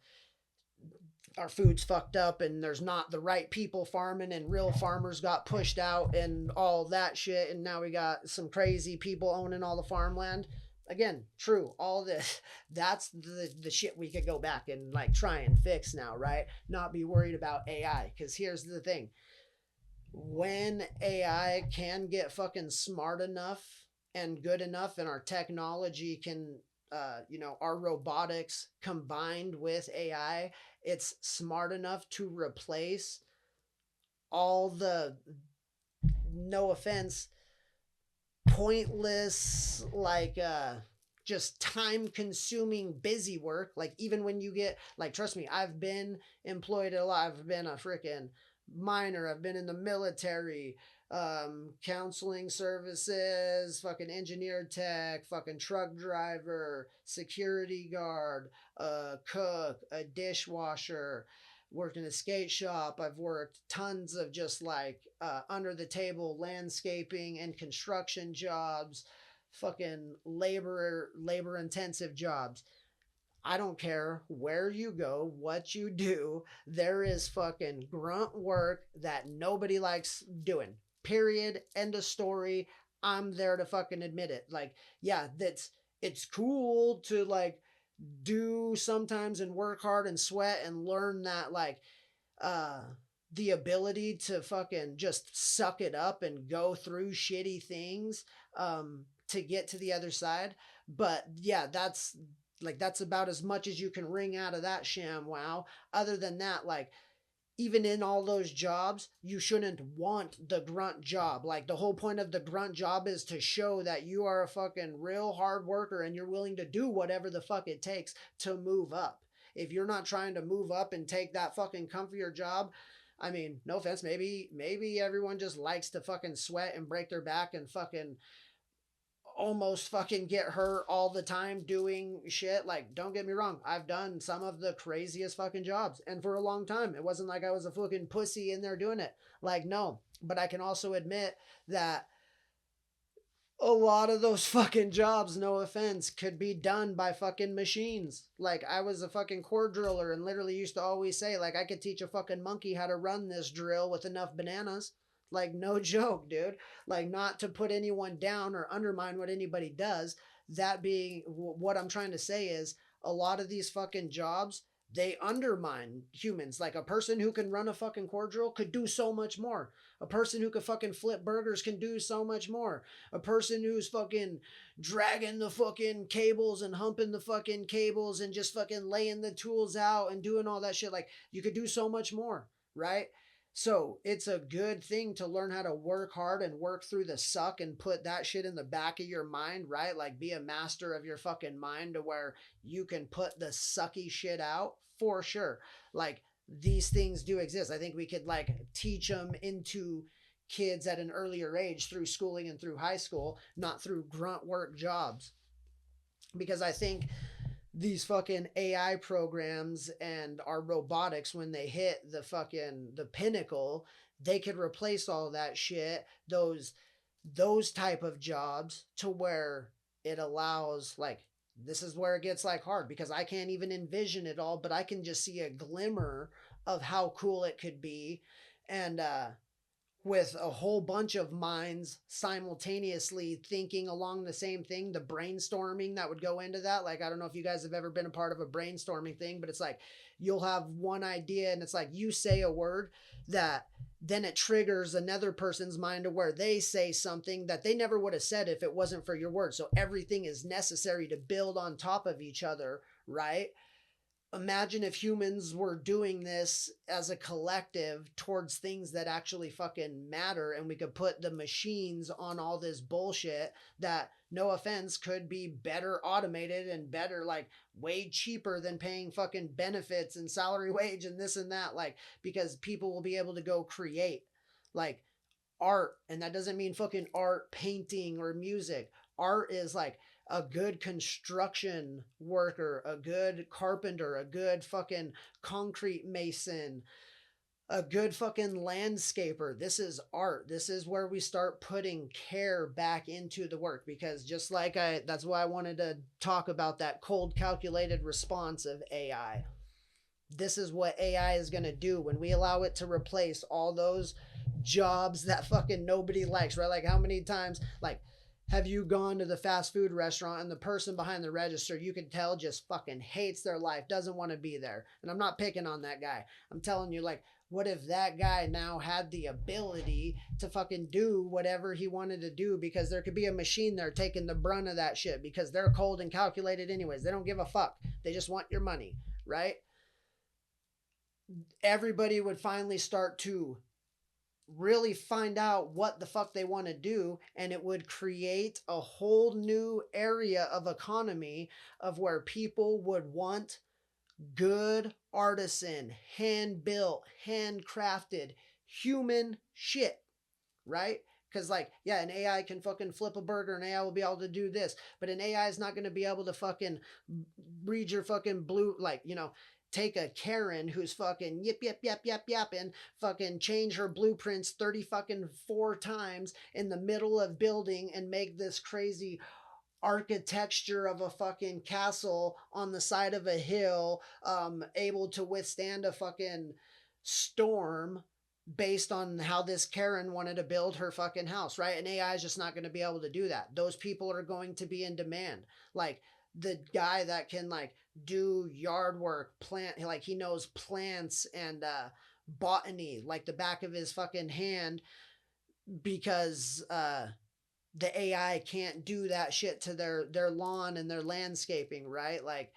our food's fucked up and there's not the right people farming and real farmers got pushed out and all that shit, and now we got some crazy people owning all the farmland. Again, true, all this, that's the shit we could go back and like try and fix now, right? Not be worried about AI, because here's the thing: when AI can get fucking smart enough and good enough, and our technology can, our robotics combined with AI, it's smart enough to replace all the, no offense, pointless, like, just time consuming busy work. Like, even when you get, like, trust me, I've been employed a lot. I've been a freaking miner. I've been in the military, counseling services, fucking engineer tech, fucking truck driver, security guard, a cook, a dishwasher, worked in a skate shop. I've worked tons of just like under the table landscaping and construction jobs, fucking labor intensive jobs. I don't care where you go, what you do, there is fucking grunt work that nobody likes doing. Period. End of story. I'm there to fucking admit it. Like, yeah, it's cool to like do sometimes and work hard and sweat and learn that, like, uh the ability to fucking just suck it up and go through shitty things to get to the other side. But yeah, that's about as much as you can wring out of that sham wow. Other than that, like, even in all those jobs, you shouldn't want the grunt job. Like, the whole point of the grunt job is to show that you are a fucking real hard worker and you're willing to do whatever the fuck it takes to move up. If you're not trying to move up and take that fucking comfier job, I mean, no offense, maybe everyone just likes to fucking sweat and break their back and fucking almost fucking get hurt all the time doing shit. Like, don't get me wrong, I've done some of the craziest fucking jobs, and for a long time it wasn't like I was a fucking pussy in there doing it. Like, no, but I can also admit that a lot of those fucking jobs, no offense, could be done by fucking machines. Like, I was a fucking core driller and literally used to always say, like, I could teach a fucking monkey how to run this drill with enough bananas. Like, no joke, dude. Like, not to put anyone down or undermine what anybody does. That being what I'm trying to say is a lot of these fucking jobs, they undermine humans. Like, a person who can run a fucking core drill could do so much more. A person who could fucking flip burgers can do so much more. A person who's fucking dragging the fucking cables and humping the fucking cables and just fucking laying the tools out and doing all that shit, like, you could do so much more, right? So it's a good thing to learn how to work hard and work through the suck and put that shit in the back of your mind, right? Like, be a master of your fucking mind to where you can put the sucky shit out, for sure. Like, these things do exist. I think we could like teach them into kids at an earlier age through schooling and through high school, not through grunt work jobs. Because I think these fucking AI programs and our robotics, when they hit the pinnacle, they could replace all that shit, those type of jobs, to where it allows, like, this is where it gets like hard, because I can't even envision it all, but I can just see a glimmer of how cool it could be. And with a whole bunch of minds simultaneously thinking along the same thing, the brainstorming that would go into that. Like, I don't know if you guys have ever been a part of a brainstorming thing, but it's like you'll have one idea and it's like you say a word that then it triggers another person's mind to where they say something that they never would have said if it wasn't for your word. So everything is necessary to build on top of each other, right? Imagine if humans were doing this as a collective towards things that actually fucking matter, and we could put the machines on all this bullshit that, no offense, could be better automated and better, like, way cheaper than paying fucking benefits and salary wage and this and that, like, because people will be able to go create, like, art. And that doesn't mean fucking art, painting, or music. Art is like a good construction worker, a good carpenter, a good fucking concrete mason, a good fucking landscaper. This is art. This is where we start putting care back into the work, because just like that's why I wanted to talk about that cold calculated response of AI. This is what AI is going to do when we allow it to replace all those jobs that fucking nobody likes, right? Like, how many times, like, have you gone to the fast food restaurant and the person behind the register, you can tell, just fucking hates their life, doesn't want to be there? And I'm not picking on that guy. I'm telling you, like, what if that guy now had the ability to fucking do whatever he wanted to do, because there could be a machine there taking the brunt of that shit, because they're cold and calculated anyways. They don't give a fuck. They just want your money, right? Everybody would finally start to really find out what the fuck they want to do, and it would create a whole new area of economy of where people would want good artisan, hand built, handcrafted human shit, right? Because, like, yeah, an AI can fucking flip a burger, and AI will be able to do this, but an AI is not going to be able to fucking read your fucking blue, like, take a Karen who's fucking yip yip yip yip yip and fucking change her blueprints 30 fucking 4 times in the middle of building and make this crazy architecture of a fucking castle on the side of a hill, able to withstand a fucking storm, based on how this Karen wanted to build her fucking house, right? And AI is just not going to be able to do that. Those people are going to be in demand. Like, the guy that can, like, do yard work, plant, like, he knows plants and botany like the back of his fucking hand, because the AI can't do that shit to their lawn and their landscaping, right? Like,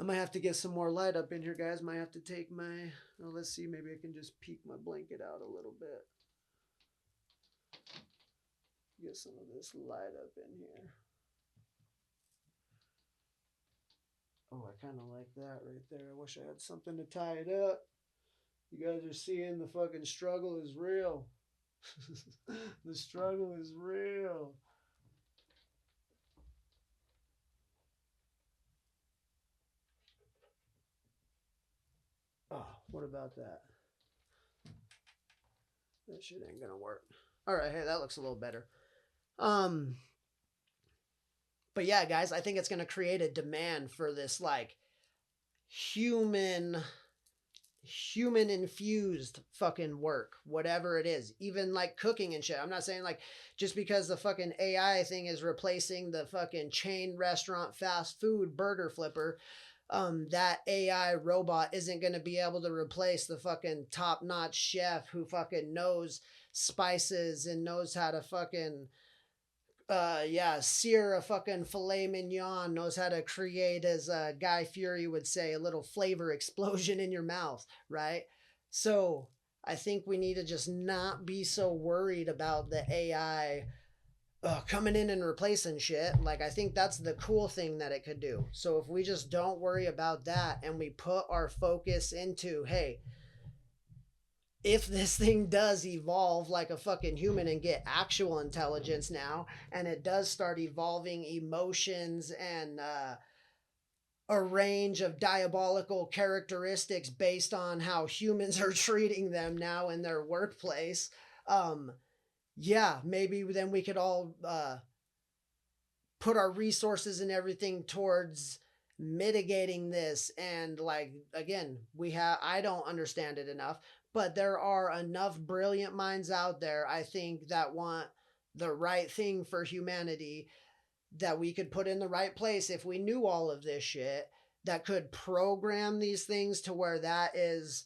I might have to get some more light up in here, guys. Might have to take my, oh, let's see, maybe I can just peek my blanket out a little bit. Get some of this light up in here. Oh, I kind of like that right there. I wish I had something to tie it up. You guys are seeing the fucking struggle is real. The struggle is real. Oh, what about that? That shit ain't gonna work. All right, hey, that looks a little better. Um, but yeah, guys, I think it's gonna create a demand for this, like, human infused fucking work, whatever it is, even like cooking and shit. I'm not saying, like, just because the fucking AI thing is replacing the fucking chain restaurant fast food burger flipper, that AI robot isn't going to be able to replace the fucking top notch chef who fucking knows spices and knows how to fucking sear a fucking filet mignon, knows how to create, as Guy Fury would say, a little flavor explosion in your mouth, right? So I think we need to just not be so worried about the AI coming in and replacing shit. Like, I think that's the cool thing that it could do. So if we just don't worry about that and we put our focus into, hey, if this thing does evolve like a fucking human and get actual intelligence now, and it does start evolving emotions and a range of diabolical characteristics based on how humans are treating them now in their workplace. Um, yeah, maybe then we could all put our resources and everything towards mitigating this. And like, again, I don't understand it enough, but there are enough brilliant minds out there, I think, that want the right thing for humanity, that we could put in the right place if we knew all of this shit, that could program these things to where that is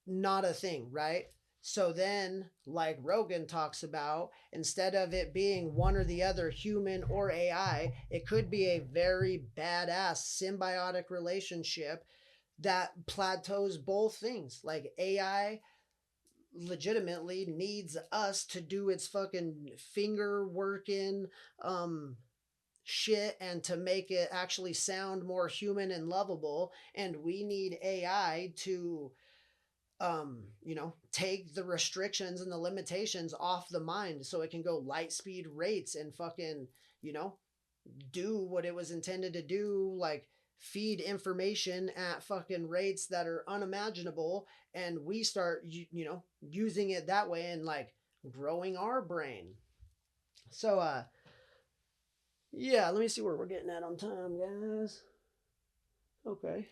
not a thing, right? So then, like Rogan talks about, instead of it being one or the other, human or AI, it could be a very badass symbiotic relationship that plateaus both things. Like AI legitimately needs us to do its fucking finger working shit and to make it actually sound more human and lovable, and we need AI to take the restrictions and the limitations off the mind so it can go light speed rates and fucking, you know, do what it was intended to do, like feed information at fucking rates that are unimaginable, and we start using it that way and like growing our brain. So yeah, let me see where we're getting at on time, guys. Okay,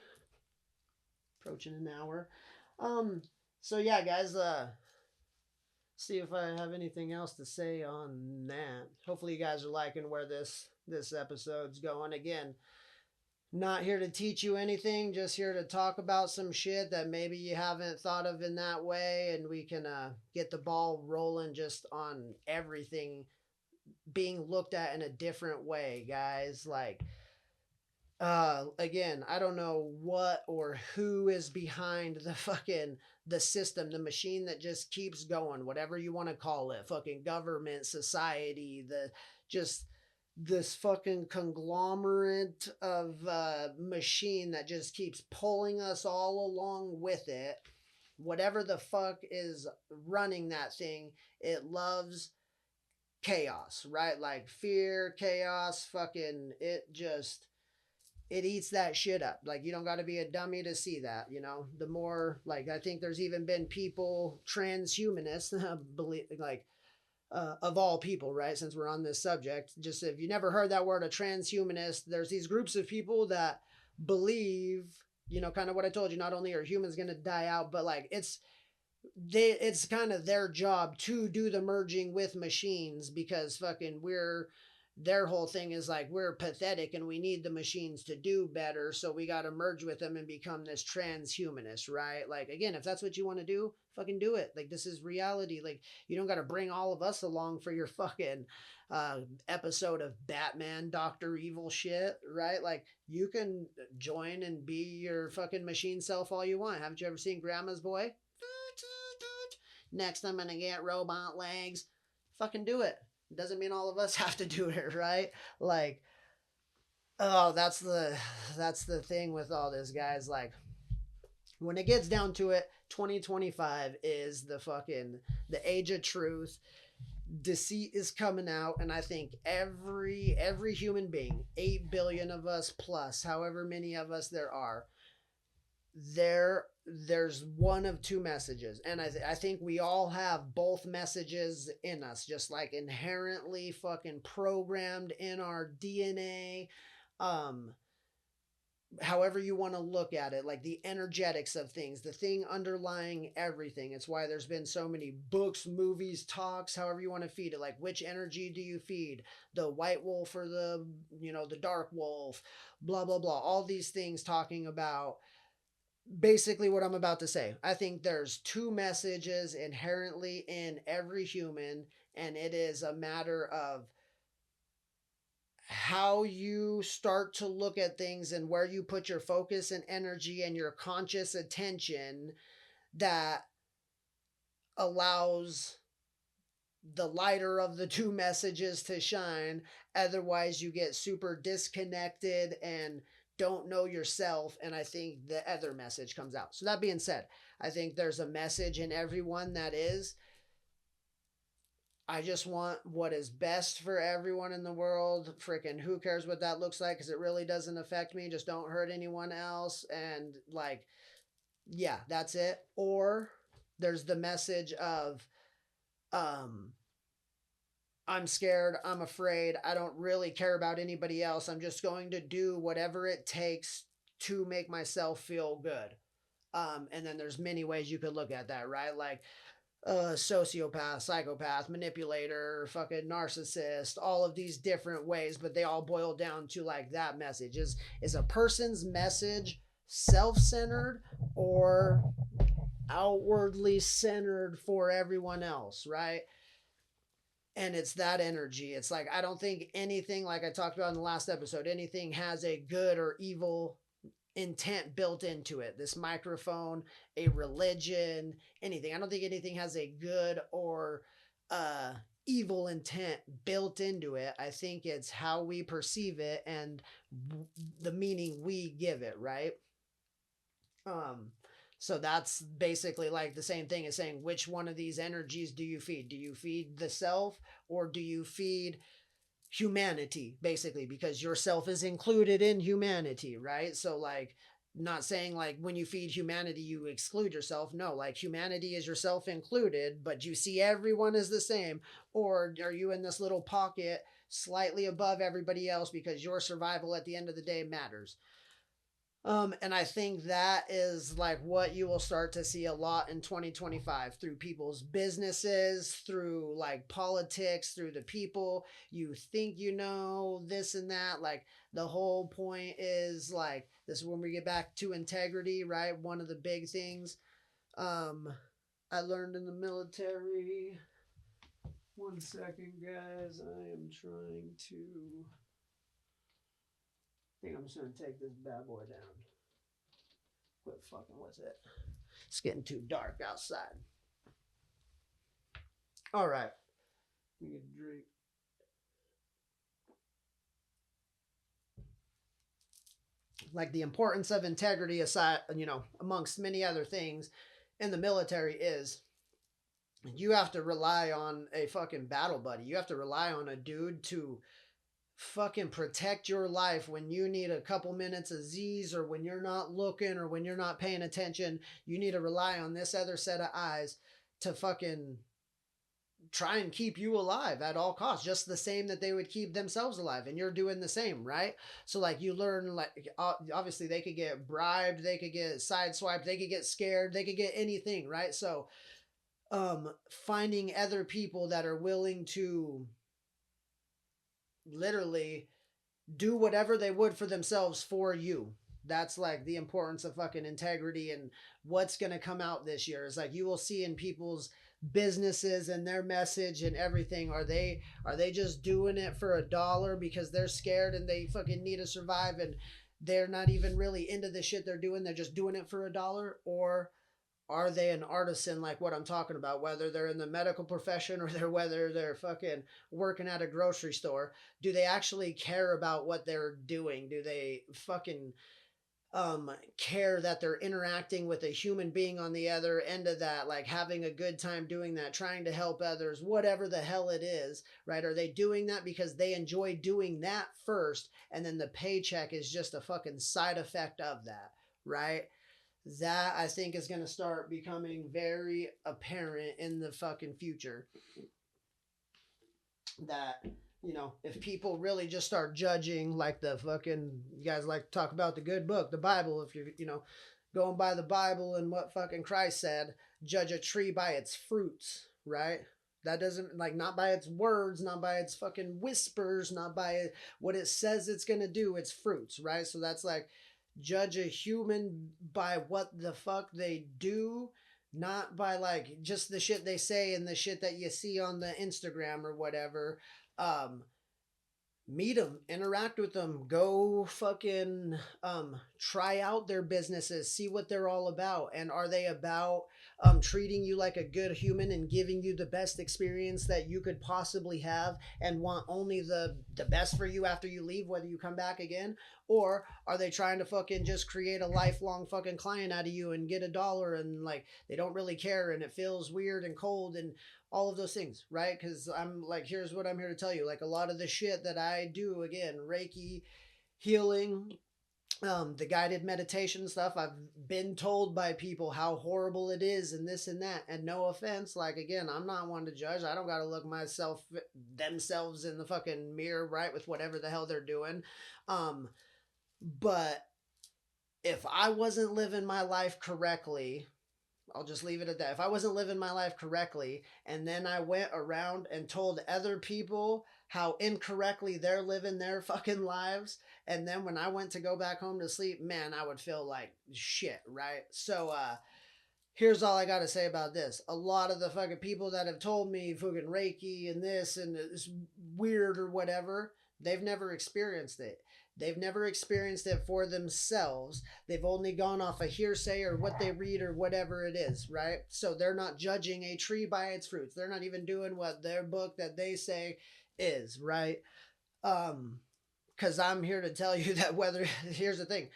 approaching an hour. Um, so yeah, guys, see if I have anything else to say on that. Hopefully you guys are liking where this episode's going. Again, not here to teach you anything, just here to talk about some shit that maybe you haven't thought of in that way, and we can get the ball rolling just on everything being looked at in a different way, guys. Like, again, I don't know what or who is behind the system, the machine that just keeps going, whatever you want to call it, fucking government, society, the just this fucking conglomerate of machine that just keeps pulling us all along with it. Whatever the fuck is running that thing, it loves chaos, right? Like fear, chaos, fucking it eats that shit up. Like, you don't got to be a dummy to see that, you know. The more, like, I think there's even been people, transhumanists, believe, like, of all people, right? Since we're on this subject, just if you never heard that word, a transhumanist, there's these groups of people that believe, kind of what I told you. Not only are humans gonna die out, but like it's kind of their job to do the merging with machines, because fucking their whole thing is like, we're pathetic and we need the machines to do better, so we got to merge with them and become this transhumanist, right? Like, again, if that's what you want to do, fucking do it. Like, this is reality. Like, you don't got to bring all of us along for your fucking episode of Batman Dr. Evil shit, right? Like, you can join and be your fucking machine self all you want. Haven't you ever seen Grandma's Boy? Next, I'm gonna get robot legs. Fucking do it. Doesn't mean all of us have to do it, right? Like, oh, that's the thing with all this, guys. Like, when it gets down to it, 2025 is the age of truth. Deceit is coming out, and I think every human being, 8 billion of us plus, however many of us there are, there's one of two messages, and I think we all have both messages in us, just like inherently fucking programmed in our DNA. um However you want to look at it, like the energetics of things, the thing underlying everything. It's why there's been so many books, movies, talks, however you want to feed it. Like, which energy do you feed? The white wolf or the dark wolf? Blah blah blah, all these things talking about basically what I'm about to say. I think there's two messages inherently in every human, and it is a matter of how you start to look at things and where you put your focus and energy and your conscious attention that allows the lighter of the two messages to shine. Otherwise, you get super disconnected and don't know yourself. And I think the other message comes out. So, that being said, I think there's a message in everyone that is I just want what is best for everyone in the world. Freaking who cares what that looks like, because it really doesn't affect me. Just don't hurt anyone else. And like, yeah, that's it. Or there's the message of, um, I'm scared, I'm afraid, I don't really care about anybody else. I'm just going to do whatever it takes to make myself feel good. And then there's many ways you could look at that, right? Like sociopath, psychopath, manipulator, fucking narcissist, all of these different ways, but they all boil down to like that message. Is a person's message self-centered or outwardly centered for everyone else, right? And it's that energy. It's like I don't think anything, like I talked about in the last episode, anything has a good or evil intent built into it. This microphone, a religion, anything. I don't think anything has a good or uh evil intent built into it. I think it's how we perceive it and the meaning we give it, right? Um so that's basically like the same thing as saying which one of these energies do you feed? Do you feed the self or do you feed humanity, basically, because yourself is included in humanity, right? So like, not saying like when you feed humanity you exclude yourself. No, like humanity is yourself included, but you see everyone as the same. Or are you in this little pocket slightly above everybody else because your survival at the end of the day matters? And I think that is like what you will start to see a lot in 2025 through people's businesses, through like politics, through the people. You think you know this and that. Like the whole point is like this is when we get back to integrity, right? One of the big things um, I learned in the military. One second, guys. I am trying to. I think I'm just gonna take this bad boy down. Quit fucking with it. It's getting too dark outside. All right. We get a drink. Like the importance of integrity aside, amongst many other things in the military is you have to rely on a fucking battle buddy. You have to rely on a dude to fucking protect your life when you need a couple minutes of Z's, or when you're not looking, or when you're not paying attention. You need to rely on this other set of eyes to fucking try and keep you alive at all costs, just the same that they would keep themselves alive, and you're doing the same, right? So like you learn, like obviously they could get bribed, they could get sideswiped, they could get scared, they could get anything, right? So finding other people that are willing to literally do whatever they would for themselves for you. That's like the importance of fucking integrity. And what's going to come out this year is like you will see in people's businesses and their message and everything. Are they just doing it for $1 because they're scared and they fucking need to survive, and they're not even really into the shit they're doing, they're just doing it for $1? Or are they an artisan, like what I'm talking about, whether they're in the medical profession or whether they're fucking working at a grocery store? Do they actually care about what they're doing? Do they fucking care that they're interacting with a human being on the other end of that, like having a good time doing that, trying to help others, whatever the hell it is, right? Are they doing that because they enjoy doing that first, and then the paycheck is just a fucking side effect of that, right? That I think is going to start becoming very apparent in the fucking future. That, if people really just start judging, like the fucking, you guys like to talk about the good book, the Bible, if you're, going by the Bible and what fucking Christ said, judge a tree by its fruits, right? That doesn't, like, not by its words, not by its fucking whispers, not by what it says it's going to do, its fruits, right? So that's like, judge a human by what the fuck they do, not by like just the shit they say and the shit that you see on the Instagram or whatever. um Meet them, interact with them, go fucking try out their businesses, see what they're all about, and are they about treating you like a good human and giving you the best experience that you could possibly have, and want only the best for you after you leave, whether you come back again? Or are they trying to fucking just create a lifelong fucking client out of you and get $1 and like they don't really care and it feels weird and cold and all of those things, right? Because I'm like, here's what I'm here to tell you. Like a lot of the shit that I do, again, Reiki, healing, the guided meditation stuff, I've been told by people how horrible it is and this and that. And no offense, like again, I'm not one to judge. I don't got to look myself themselves in the fucking mirror, right, with whatever the hell they're doing. But if I wasn't living my life correctly, I'll just leave it at that. If I wasn't living my life correctly and then I went around and told other people how incorrectly they're living their fucking lives, and then when I went to go back home to sleep, man, I would feel like shit, right? So, here's all I got to say about this. A lot of the fucking people that have told me fucking Reiki and this and it's weird or whatever, they've never experienced it. They've never experienced it for themselves. They've only gone off a hearsay or what they read or whatever it is, right? So they're not judging a tree by its fruits. They're not even doing what their book that they say is, right? Because I'm here to tell you that whether, here's the thing.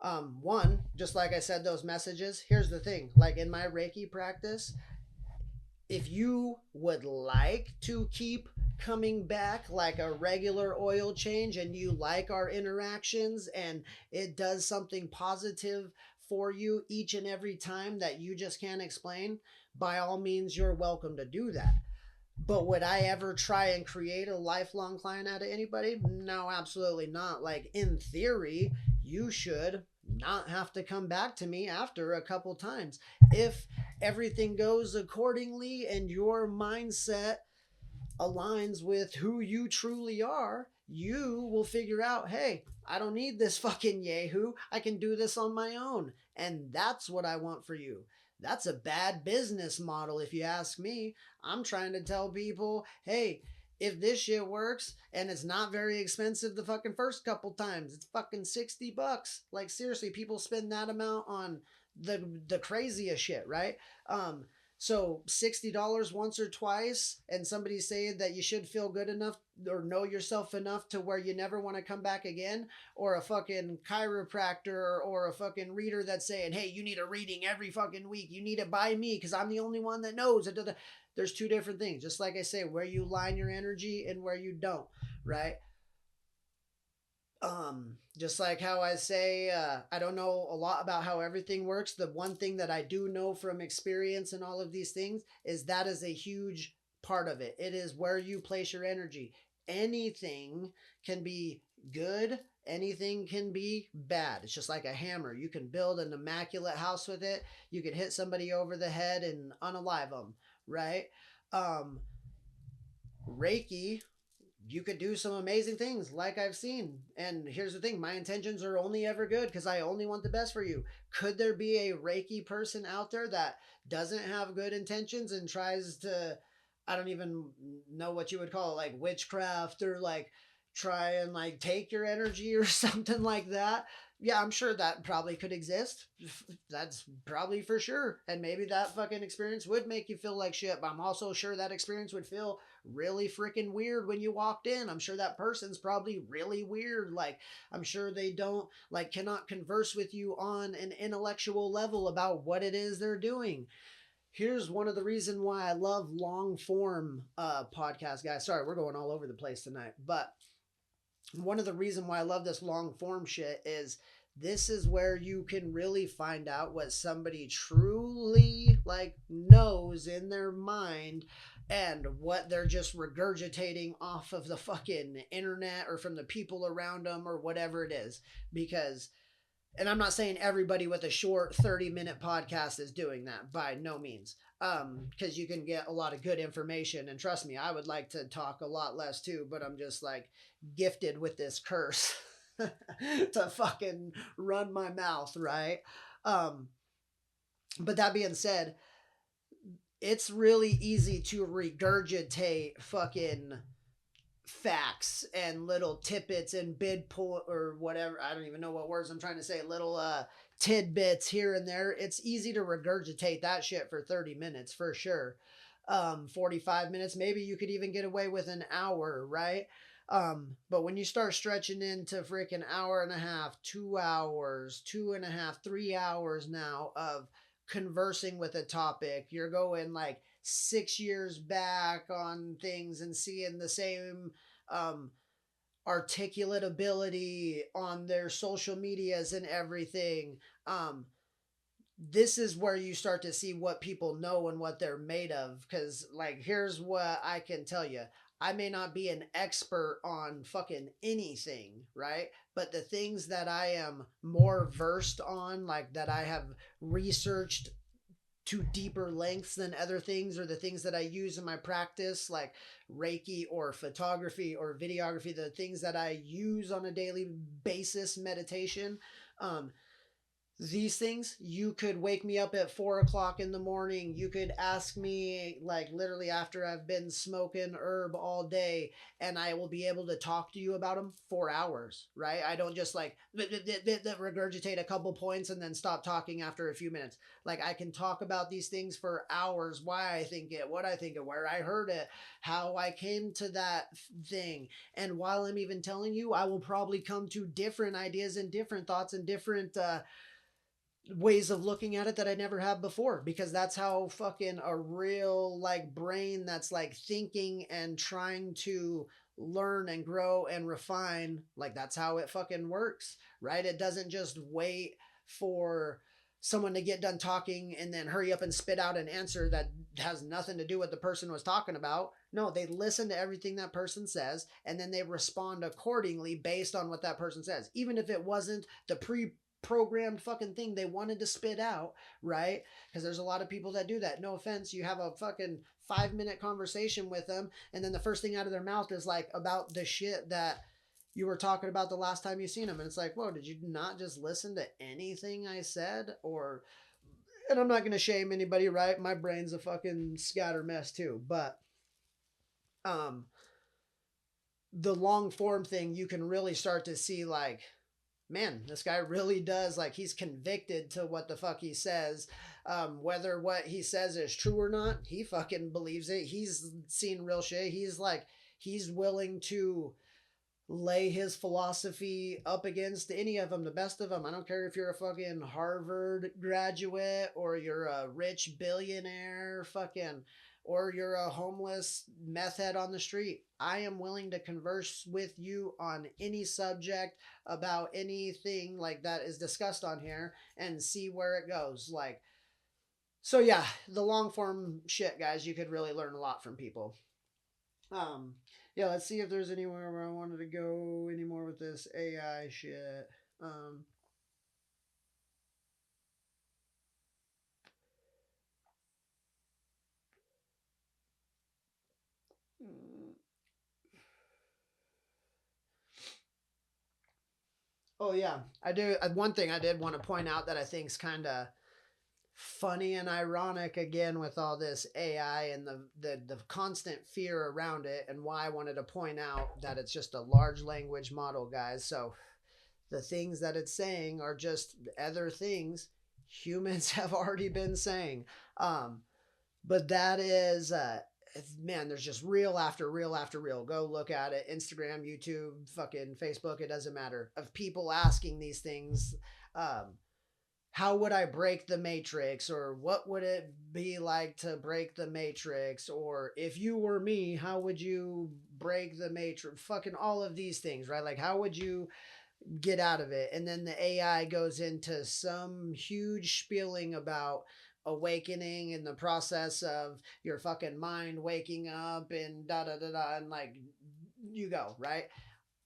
One, just like I said, those messages, here's the thing. Like in my Reiki practice, if you would like to keep coming back like a regular oil change and you like our interactions and it does something positive for you each and every time that you just can't explain, by all means, you're welcome to do that. But would I ever try and create a lifelong client out of anybody? No, absolutely not. Like in theory, you should not have to come back to me after a couple times. If everything goes accordingly and your mindset aligns with who you truly are, you will figure out, hey, I don't need this fucking Yahoo. I can do this on my own. And that's what I want for you. That's a bad business model, if you ask me. I'm trying to tell people, hey, if this shit works and it's not very expensive the fucking first couple times, it's fucking $60. Like seriously, people spend that amount on the craziest shit, right? So $60 once or twice, and somebody's saying that you should feel good enough or know yourself enough to where you never want to come back again, or a fucking chiropractor or a fucking reader that's saying, hey, you need a reading every fucking week. You need it by me because I'm the only one that knows. There's two different things. Just like I say, where you line your energy and where you don't, right? Just like how I say, I don't know a lot about how everything works. The one thing that I do know from experience and all of these things is that is a huge part of it. It is where you place your energy. Anything can be good, anything can be bad. It's just like a hammer. You can build an immaculate house with it, you can hit somebody over the head and unalive them, right? Um, Reiki, you could do some amazing things like I've seen. And here's the thing, my intentions are only ever good because I only want the best for you. Could there be a Reiki person out there that doesn't have good intentions and tries to, I don't even know what you would call it, like witchcraft or like try and like take your energy or something like that? Yeah, I'm sure that probably could exist. That's probably for sure. And maybe that fucking experience would make you feel like shit, but I'm also sure that experience would feel really freaking weird when you walked in. I'm sure that person's probably really weird. Like, I'm sure they don't, like, cannot converse with you on an intellectual level about what it is they're doing. Here's one of the reasons why I love long form podcast, guys. Sorry, we're going all over the place tonight, but one of the reasons why I love this long form shit is this is where you can really find out what somebody truly like knows in their mind and what they're just regurgitating off of the fucking internet or from the people around them or whatever it is. Because, and I'm not saying everybody with a short 30-minute podcast is doing that, by no means. Because you can get a lot of good information, and trust me, I would like to talk a lot less too, but I'm just like gifted with this curse to fucking run my mouth, right? um but that being said, it's really easy to regurgitate fucking facts and little tidbits and bid pull or whatever. I don't even know what words I'm trying to say. Little tidbits here and there. It's easy to regurgitate that shit for 30 minutes for sure. 45 minutes. Maybe you could even get away with an hour, right? But when you start stretching into freaking hour and a half, 2 hours, 2.5, 3 hours now of conversing with a topic, you're going like 6 years back on things and seeing the same um, articulate ability on their social medias and everything. This is where you start to see what people know and what they're made of. Because, like, here's what I can tell you. I may not be an expert on fucking anything, right? But the things that I am more versed on, like that I have researched to deeper lengths than other things, or the things that I use in my practice, like Reiki or photography or videography, the things that I use on a daily basis, meditation. Um, these things, you could wake me up at 4 o'clock in the morning. You could ask me, like, literally after I've been smoking herb all day, and I will be able to talk to you about them for hours, right? I don't just like regurgitate a couple points and then stop talking after a few minutes. Like, I can talk about these things for hours, why I think it, what I think it, where I heard it, how I came to that thing. And while I'm even telling you, I will probably come to different ideas and different thoughts and different ways of looking at it that I never have before, because that's how fucking a real like brain that's like thinking and trying to learn and grow and refine, like that's how it fucking works, right? It doesn't just wait for someone to get done talking and then hurry up and spit out an answer that has nothing to do with the person was talking about. No, they listen to everything that person says and then they respond accordingly based on what that person says, even if it wasn't the programmed fucking thing they wanted to spit out, right? Because there's a lot of people that do that. No offense, you have a fucking 5 minute conversation with them, and then the first thing out of their mouth is like about the shit that you were talking about the last time you seen them, and it's like, whoa, did you not just listen to anything I said? Or, and I'm not gonna shame anybody, right? My brain's a fucking scatter mess too, but um, the long form thing, you can really start to see like, man, this guy really does, like, he's convicted to what the fuck he says. Whether what he says is true or not, he fucking believes it. He's seen real shit. He's like, he's willing to lay his philosophy up against any of them, the best of them. I don't care if you're a fucking Harvard graduate or you're a rich billionaire, fucking, or you're a homeless meth head on the street. I am willing to converse with you on any subject about anything like that is discussed on here and see where it goes. Like, so yeah, the long form shit, guys, you could really learn a lot from people. Um, yeah, let's see if there's anywhere where I wanted to go anymore with this AI shit. Um, oh yeah, I do. One thing I did want to point out that I think is kind of funny and ironic again with all this AI and the constant fear around it, and why I wanted to point out that it's just a large language model, guys. So the things that it's saying are just other things humans have already been saying. Um, but that is man, there's just reel after reel after reel. Go look at it. Instagram, YouTube, fucking Facebook, it doesn't matter. Of people asking these things. Um, how would I break the matrix? Or what would it be like to break the matrix? Or if you were me, how would you break the matrix? Fucking all of these things, right? Like, how would you get out of it? And then the AI goes into some huge spieling about awakening and the process of your fucking mind waking up and da da da da, and like, you go, right?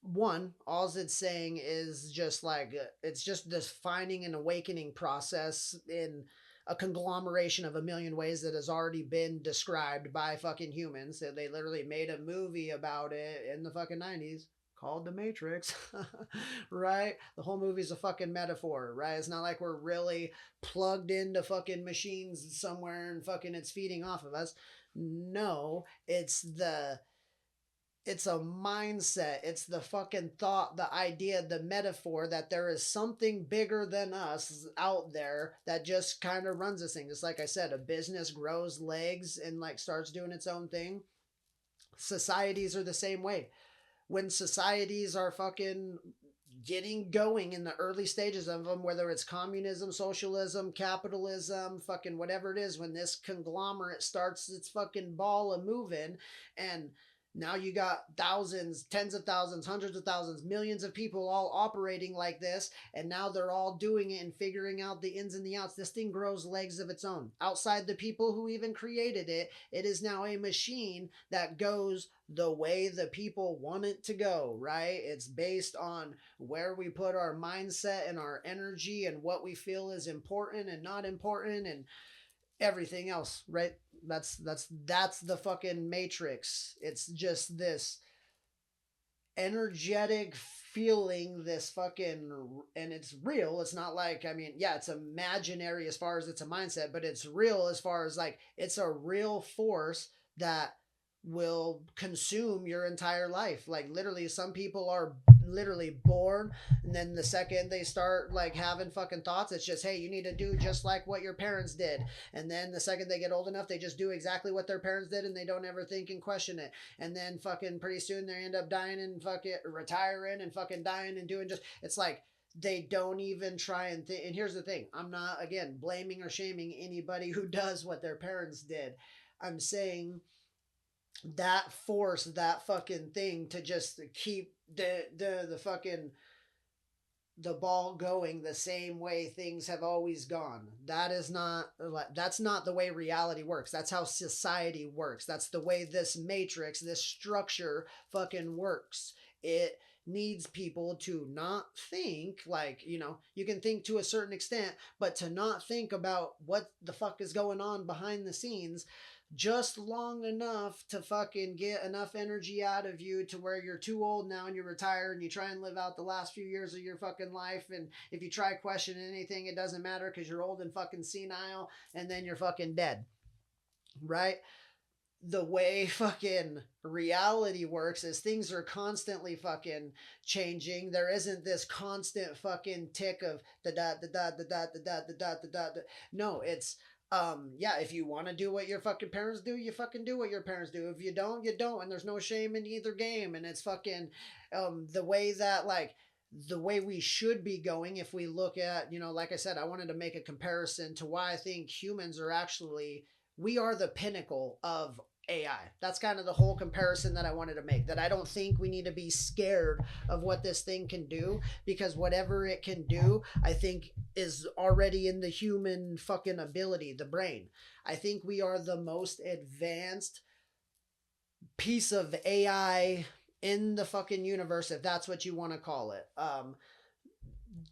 One, all it's saying is just like, it's just this finding and awakening process in a conglomeration of a million ways that has already been described by fucking humans. They literally made a movie about it in the fucking 90s called The Matrix, right? The whole movie's a fucking metaphor, right? It's not like we're really plugged into fucking machines somewhere and fucking it's feeding off of us. No, it's a mindset. It's the fucking thought, the idea, the metaphor that there is something bigger than us out there that just kind of runs this thing. Just like I said, a business grows legs and like starts doing its own thing. Societies are the same way. when societies are fucking getting going in the early stages of them, whether it's communism, socialism, capitalism, fucking whatever it is, when this conglomerate starts its fucking ball a moving, and now you got thousands, tens of thousands, hundreds of thousands, millions of people all operating like this, and now they're all doing it and figuring out the ins and the outs. This thing grows legs of its own. Outside the people who even created it, it is now a machine that goes the way the people want it to go, right? It's based on where we put our mindset and our energy and what we feel is important and not important and everything else, right? That's the fucking matrix. It's just this energetic feeling, this fucking, and it's real. It's not like, I mean, yeah, it's imaginary as far as it's a mindset, but it's real as far as like it's a real force that will consume your entire life. Like literally, some people are literally born, and then the second they start like having fucking thoughts, it's just, hey, you need to do just like what your parents did. And then the second they get old enough, they just do exactly what their parents did, and they don't ever think and question it. And then fucking pretty soon they end up dying and fucking retiring and fucking dying and doing just, it's like they don't even try and think. And here's the thing, I'm not again blaming or shaming anybody who does what their parents did. I'm saying that force, that fucking thing to just keep the fucking the ball going the same way things have always gone. That's not the way reality works. That's how society works. That's the way this matrix, this structure fucking works. It needs people to not think like, you can think to a certain extent, but to not think about what the fuck is going on behind the scenes just long enough to fucking get enough energy out of you to where you're too old now and you retire and you try and live out the last few years of your fucking life. And if you try questioning anything, it doesn't matter because you're old and fucking senile, and then you're fucking dead. Right? The way fucking reality works is things are constantly fucking changing. There isn't this constant fucking tick of the dot, the dot, the dot, the dot, the dot, the dot. No, it's yeah, if you want to do what your fucking parents do, you fucking do what your parents do. If you don't, you don't, and there's no shame in either game. And it's fucking the way that like the way we should be going. If we look at, like I said, I wanted to make a comparison to why I think humans are actually, we are the pinnacle of AI. That's kind of the whole comparison that I wanted to make. That I don't think we need to be scared of what this thing can do, because whatever it can do, I think is already in the human fucking ability, the brain. I think we are the most advanced piece of AI in the fucking universe, if that's what you want to call it.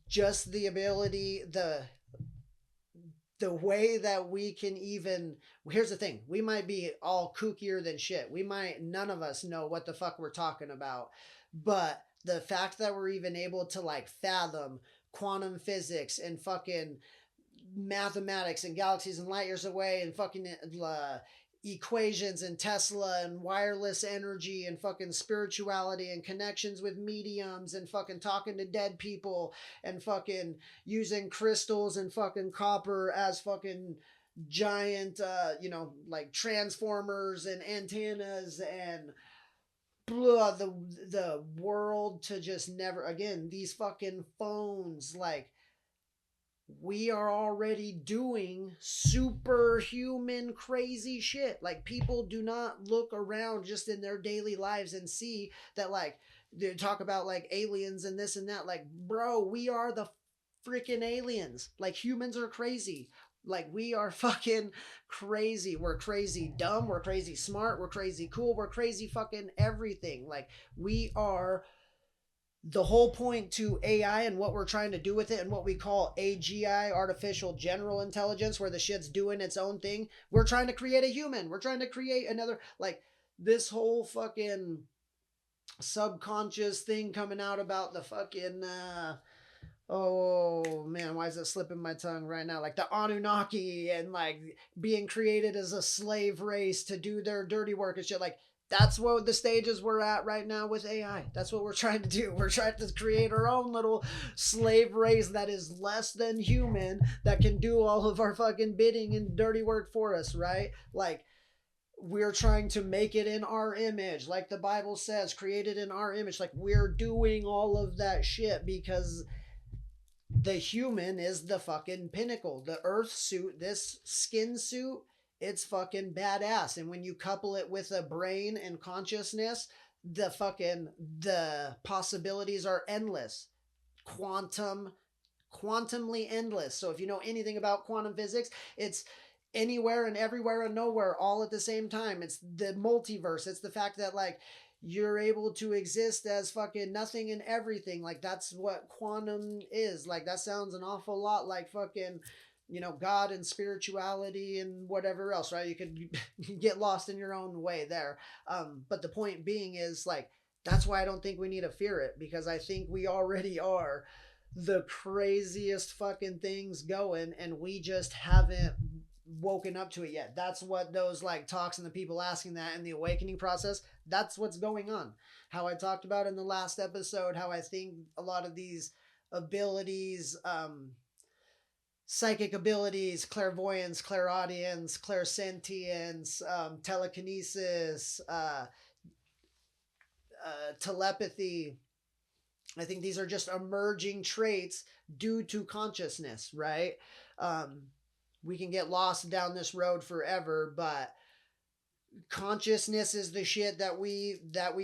Just the ability, the way that we can even, here's the thing, we might be all kookier than shit, none of us know what the fuck we're talking about, but the fact that we're even able to like fathom quantum physics and fucking mathematics and galaxies and light years away and fucking equations and Tesla and wireless energy and fucking spirituality and connections with mediums and fucking talking to dead people and fucking using crystals and fucking copper as fucking giant like transformers and antennas, and blah, the world to just never again, these fucking phones, like we are already doing superhuman crazy shit. Like people do not look around just in their daily lives and see that, like they talk about like aliens and this and that. Like, bro, we are the freaking aliens. Like humans are crazy. Like we are fucking crazy. We're crazy dumb. We're crazy smart. We're crazy cool. We're crazy fucking everything. Like we are. The whole point to AI and what we're trying to do with it and what we call AGI, artificial general intelligence, where the shit's doing its own thing. We're trying to create a human. We're trying to create another, like this whole fucking subconscious thing coming out about the fucking, oh man, why is it slipping my tongue right now? Like the Anunnaki and like being created as a slave race to do their dirty work and shit. Like that's what the stages we're at right now with AI. That's what we're trying to do. We're trying to create our own little slave race that is less than human, that can do all of our fucking bidding and dirty work for us, right? Like we're trying to make it in our image, like the Bible says, created in our image. Like, we're doing all of that shit because the human is the fucking pinnacle. The earth suit, this skin suit, it's fucking badass. And when you couple it with a brain and consciousness, the possibilities are endless. Quantum quantumly endless. So if you know anything about quantum physics, it's anywhere and everywhere and nowhere all at the same time. It's the multiverse. It's the fact that like you're able to exist as fucking nothing and everything. Like that's what quantum is. Like that sounds an awful lot like fucking God and spirituality and whatever else, right? You could get lost in your own way there. But the point being is like that's why I don't think we need to fear it, because I think we already are the craziest fucking things going and we just haven't woken up to it yet. That's what those like talks and the people asking that in the awakening process, that's what's going on. How I talked about in the last episode, how I think a lot of these abilities, psychic abilities, clairvoyance, clairaudience, clairsentience, telekinesis, telepathy, I think these are just emerging traits due to consciousness, right? Um, we can get lost down this road forever, but consciousness is the shit that we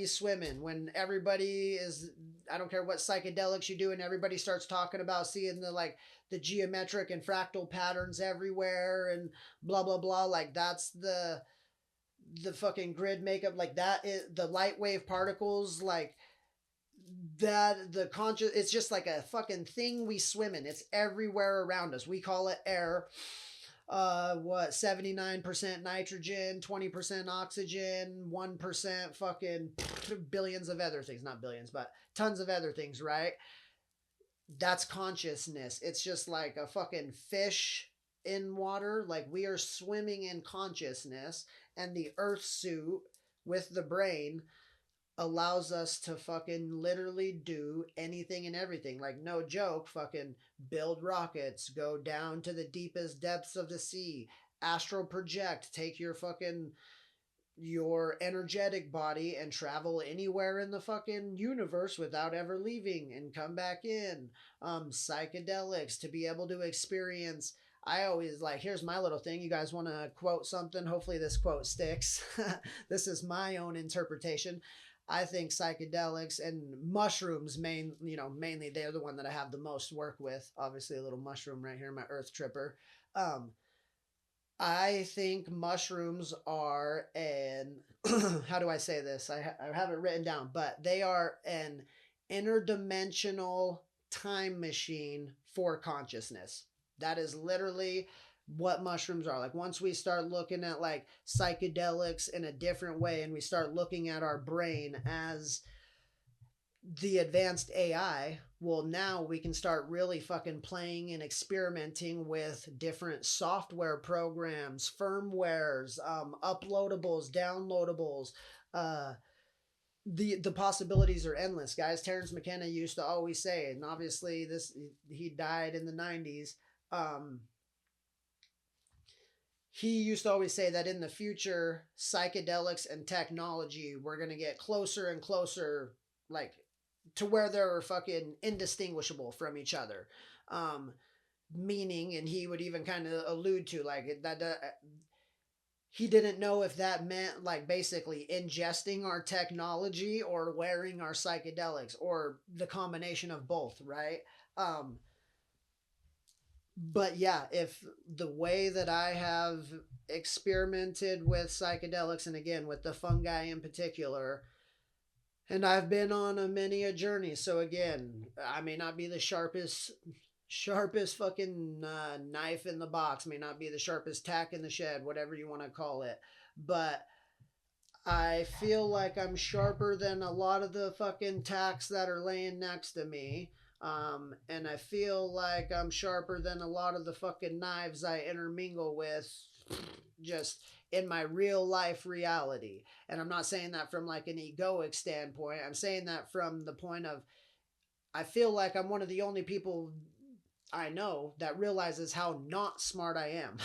swim in. When everybody is, I don't care what psychedelics you do, and everybody starts talking about seeing the geometric and fractal patterns everywhere and blah blah blah. Like that's the fucking grid makeup. Like that is the light wave particles. Like that the conscious, it's just like a fucking thing we swim in. It's everywhere around us. We call it air. What, 79% nitrogen, 20% oxygen, 1% fucking billions of other things. Not billions, but tons of other things, right? That's consciousness. It's just like a fucking fish in water. Like we are swimming in consciousness, and the earth suit with the brain allows us to fucking literally do anything and everything. Like, no joke, fucking build rockets, go down to the deepest depths of the sea, astral project, take your energetic body and travel anywhere in the fucking universe without ever leaving and come back in. Psychedelics to be able to experience. I always like, here's my little thing. You guys want to quote something? Hopefully this quote sticks. This is my own interpretation. I think psychedelics and mushrooms mainly they're the one that I have the most work with. Obviously a little mushroom right here, my earth tripper. Um, I think mushrooms are an how do I say this? I have it written down, but they are an interdimensional time machine for consciousness. That is literally what mushrooms are. Like once we start looking at like psychedelics in a different way and we start looking at our brain as the advanced AI, well, now we can start really fucking playing and experimenting with different software programs, firmwares, uploadables, downloadables. Uh, the possibilities are endless, guys. Terrence McKenna used to always say, and obviously he died in the 90s. He used to always say that in the future, psychedelics and technology, we're gonna get closer and closer, like to where they're fucking indistinguishable from each other. Um, Meaning, and he would even kind of allude to like that. He didn't know if that meant like basically ingesting our technology or wearing our psychedelics or the combination of both, right? Um, but yeah, if the way that I have experimented with psychedelics, and again with the fungi in particular, and I've been on many a journey. So again, I may not be the sharpest fucking knife in the box, may not be the sharpest tack in the shed, whatever you want to call it, but I feel like I'm sharper than a lot of the fucking tacks that are laying next to me. And I feel like I'm sharper than a lot of the fucking knives I intermingle with just in my real life reality. And I'm not saying that from like an egoic standpoint. I'm saying that from the point of I feel like I'm one of the only people I know that realizes how not smart I am,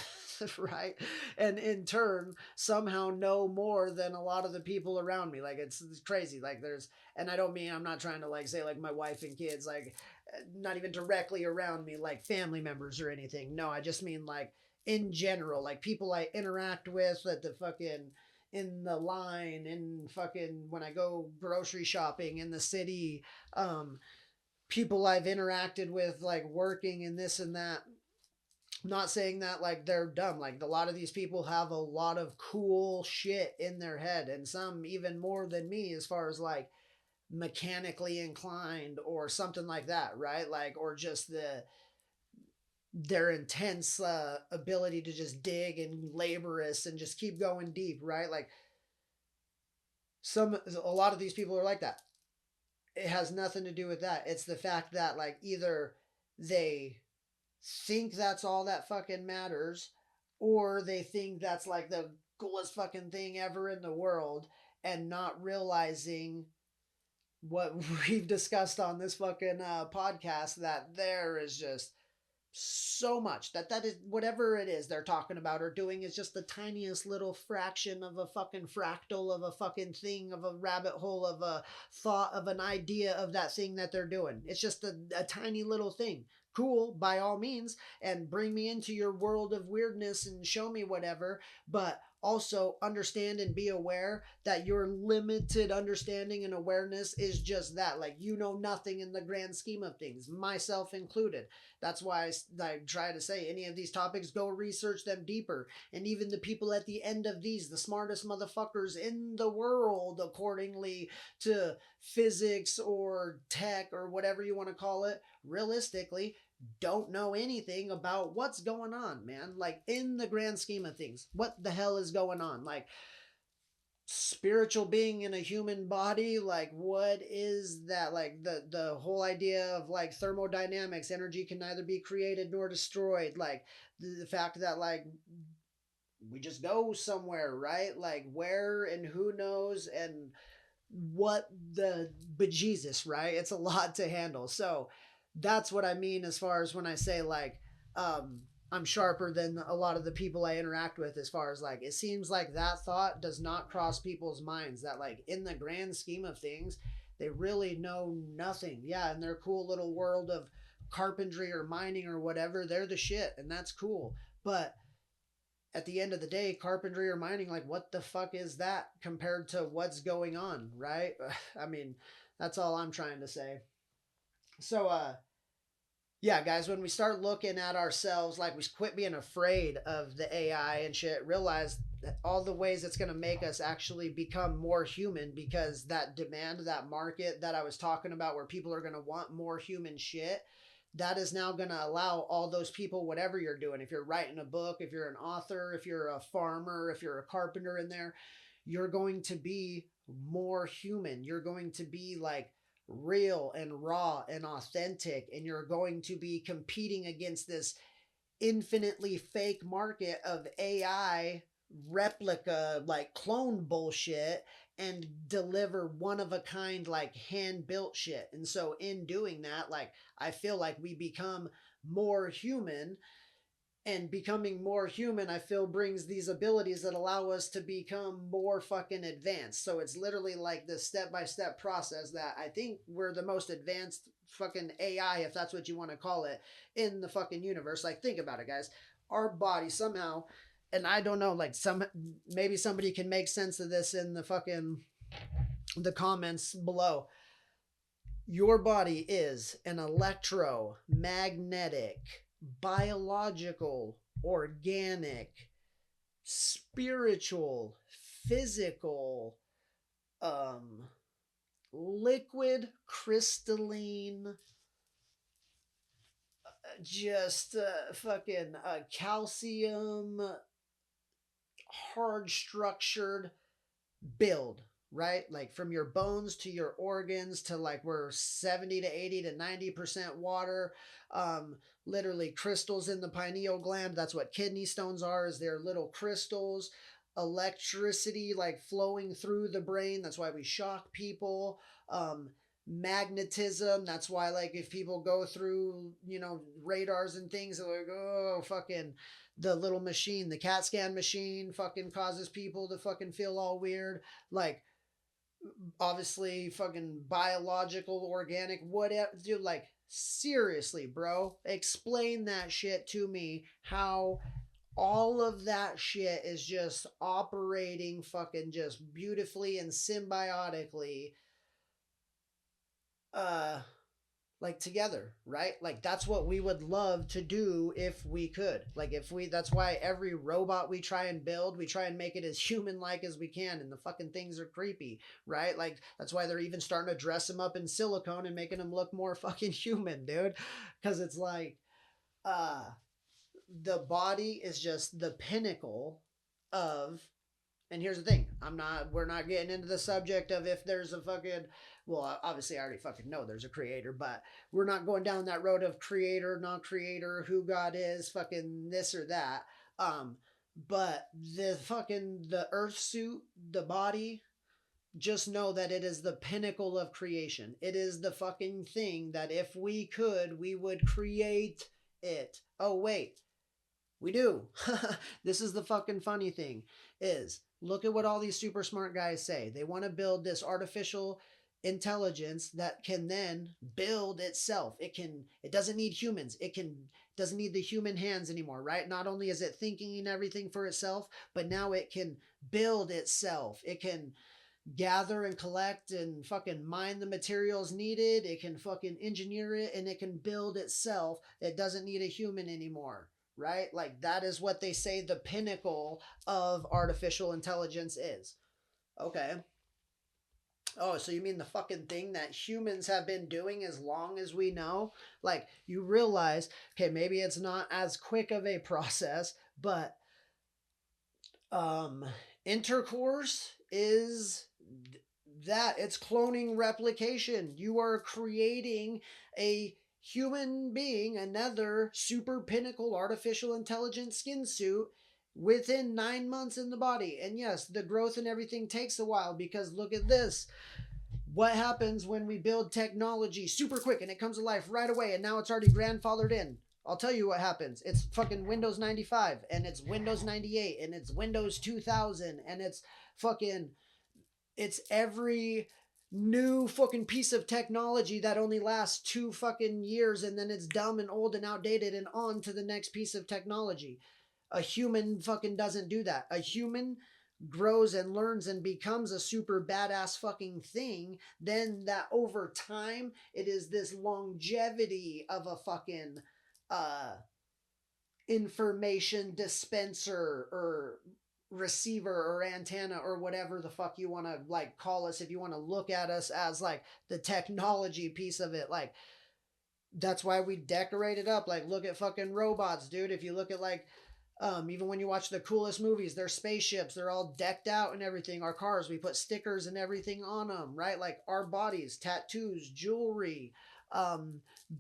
right? And in turn, somehow know more than a lot of the people around me. Like it's crazy. Like there's, and I don't mean, I'm not trying to like say like my wife and kids, like not even directly around me, like family members or anything. No, I just mean like in general, like people I interact with at the fucking in the line, in fucking when I go grocery shopping in the city, people I've interacted with, like working and this and that. I'm not saying that like they're dumb. Like a lot of these people have a lot of cool shit in their head, and some even more than me as far as like mechanically inclined or something like that, right? Like, or just their intense ability to just dig and laborious and just keep going deep, right? Like a lot of these people are like that. It has nothing to do with that. It's the fact that like either they think that's all that fucking matters, or they think that's like the coolest fucking thing ever in the world, and not realizing what we've discussed on this fucking podcast, that there is just so much that is whatever it is they're talking about or doing is just the tiniest little fraction of a fucking fractal of a fucking thing, of a rabbit hole, of a thought, of an idea of that thing that they're doing. It's just a tiny little thing. Cool, by all means, and bring me into your world of weirdness and show me whatever, but also understand and be aware that your limited understanding and awareness is just that. Like, you know nothing in the grand scheme of things, myself included. That's why I try to say any of these topics, go research them deeper. And even the people at the end of these, the smartest motherfuckers in the world, accordingly to physics or tech or whatever you want to call it, realistically, don't know anything about what's going on, man. Like, in the grand scheme of things, what the hell is going on? Like, spiritual being in a human body, like what is that? Like the whole idea of like thermodynamics, energy can neither be created nor destroyed. Like the fact that like we just go somewhere, right? Like where and who knows, and what the bejesus, right? It's a lot to handle. So that's what I mean as far as when I say like I'm sharper than a lot of the people I interact with, as far as like it seems like that thought does not cross people's minds, that like in the grand scheme of things they really know nothing. Yeah, in their cool little world of carpentry or mining or whatever, they're the shit and that's cool. But at the end of the day, carpentry or mining, like what the fuck is that compared to what's going on, right? I mean, that's all I'm trying to say. So yeah, guys, when we start looking at ourselves, like we quit being afraid of the AI and shit, realize that all the ways it's going to make us actually become more human, because that demand, that market that I was talking about, where people are going to want more human shit, that is now going to allow all those people, whatever you're doing, if you're writing a book, if you're an author, if you're a farmer, if you're a carpenter in there, you're going to be more human. You're going to be like real and raw and authentic, and you're going to be competing against this infinitely fake market of AI replica, like clone bullshit, and deliver one of a kind, like hand built shit. And so, in doing that, like, I feel like we become more human, and becoming more human, I feel, brings these abilities that allow us to become more fucking advanced. So it's literally like this step-by-step process that I think we're the most advanced fucking AI, if that's what you want to call it, in the fucking universe. Like, think about it, guys. Our body somehow, and I don't know, like maybe somebody can make sense of this in the comments below. Your body is an electromagnetic, biological, organic, spiritual, physical, um, liquid, crystalline, just fucking calcium, hard structured build, right? Like from your bones to your organs, to like we're 70 to 80 to 90% water. Literally crystals in the pineal gland. That's what kidney stones are, is they're little crystals. Electricity like flowing through the brain. That's why we shock people. magnetism. That's why, like, if people go through, you know, radars and things, they're like, oh, fucking the little machine, the CAT scan machine fucking causes people to fucking feel all weird. Like, obviously, fucking biological, organic, whatever. Dude, like, seriously, bro, explain that shit to me. How all of that shit is just operating fucking just beautifully and symbiotically, uh like, together, right? Like, that's what we would love to do if we could. Like, if we, that's why every robot we try and build, we try and make it as human like as we can, and the fucking things are creepy, right? Like, that's why they're even starting to dress them up in silicone and making them look more fucking human, dude. Because it's like, uh the body is just the pinnacle of, and here's the thing, we're not getting into the subject of if there's a fucking, well, obviously I already fucking know there's a creator, but we're not going down that road of creator, non creator, who God is, fucking this or that. But the earth suit, the body, just know that it is the pinnacle of creation. It is the fucking thing that if we could, we would create it. Oh, wait. We do. This is the fucking funny thing is, look at what all these super smart guys say. They want to build this artificial intelligence that can then build itself. It doesn't need humans. Doesn't need the human hands anymore, right? Not only is it thinking and everything for itself, but now it can build itself. It can gather and collect and fucking mine the materials needed. It can fucking engineer it, and it can build itself. It doesn't need a human anymore, right? Like, that is what they say the pinnacle of artificial intelligence is. Okay. Oh, so you mean the fucking thing that humans have been doing as long as we know? Like, you realize, okay, maybe it's not as quick of a process, but um intercourse is that. It's cloning replication. You are creating a human being, another super pinnacle artificial intelligence skin suit within 9 months in the body. And yes, the growth and everything takes a while, because look at this. What happens when we build technology super quick and it comes to life right away, and now it's already grandfathered in? I'll tell you what happens. It's fucking Windows 95, and it's Windows 98, and it's Windows 2000, and it's every new fucking piece of technology that only lasts 2 fucking years, and then it's dumb and old and outdated, and on to the next piece of technology. A human fucking doesn't do that. A human grows and learns and becomes a super badass fucking thing. Then that over time, it is this longevity of a fucking uh information dispenser or receiver or antenna or whatever the fuck you want to, like, call us, if you want to look at us as like the technology piece of it. Like, that's why we decorate it up. Like, look at fucking robots, dude. If you look at, like, even when you watch the coolest movies, they're spaceships, they're all decked out and everything. Our cars, we put stickers and everything on them, right? Like, our bodies, tattoos, jewelry,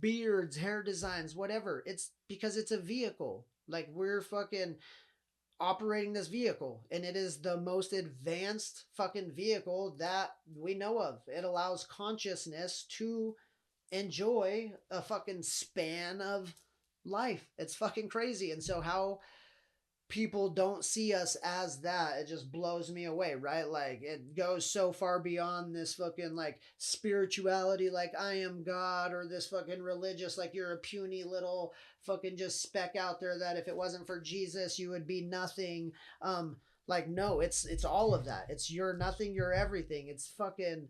beards, hair designs, whatever. It's because it's a vehicle. Like, we're fucking operating this vehicle, and it is the most advanced fucking vehicle that we know of. It allows consciousness to enjoy a fucking span of life. It's fucking crazy. And so how people don't see us as that, it just blows me away, right? Like, it goes so far beyond this fucking, like, spirituality, like I am God, or this fucking religious, like you're a puny little fucking just speck out there that if it wasn't for Jesus you would be nothing. Like, no, it's all of that. It's you're nothing, you're everything. It's fucking,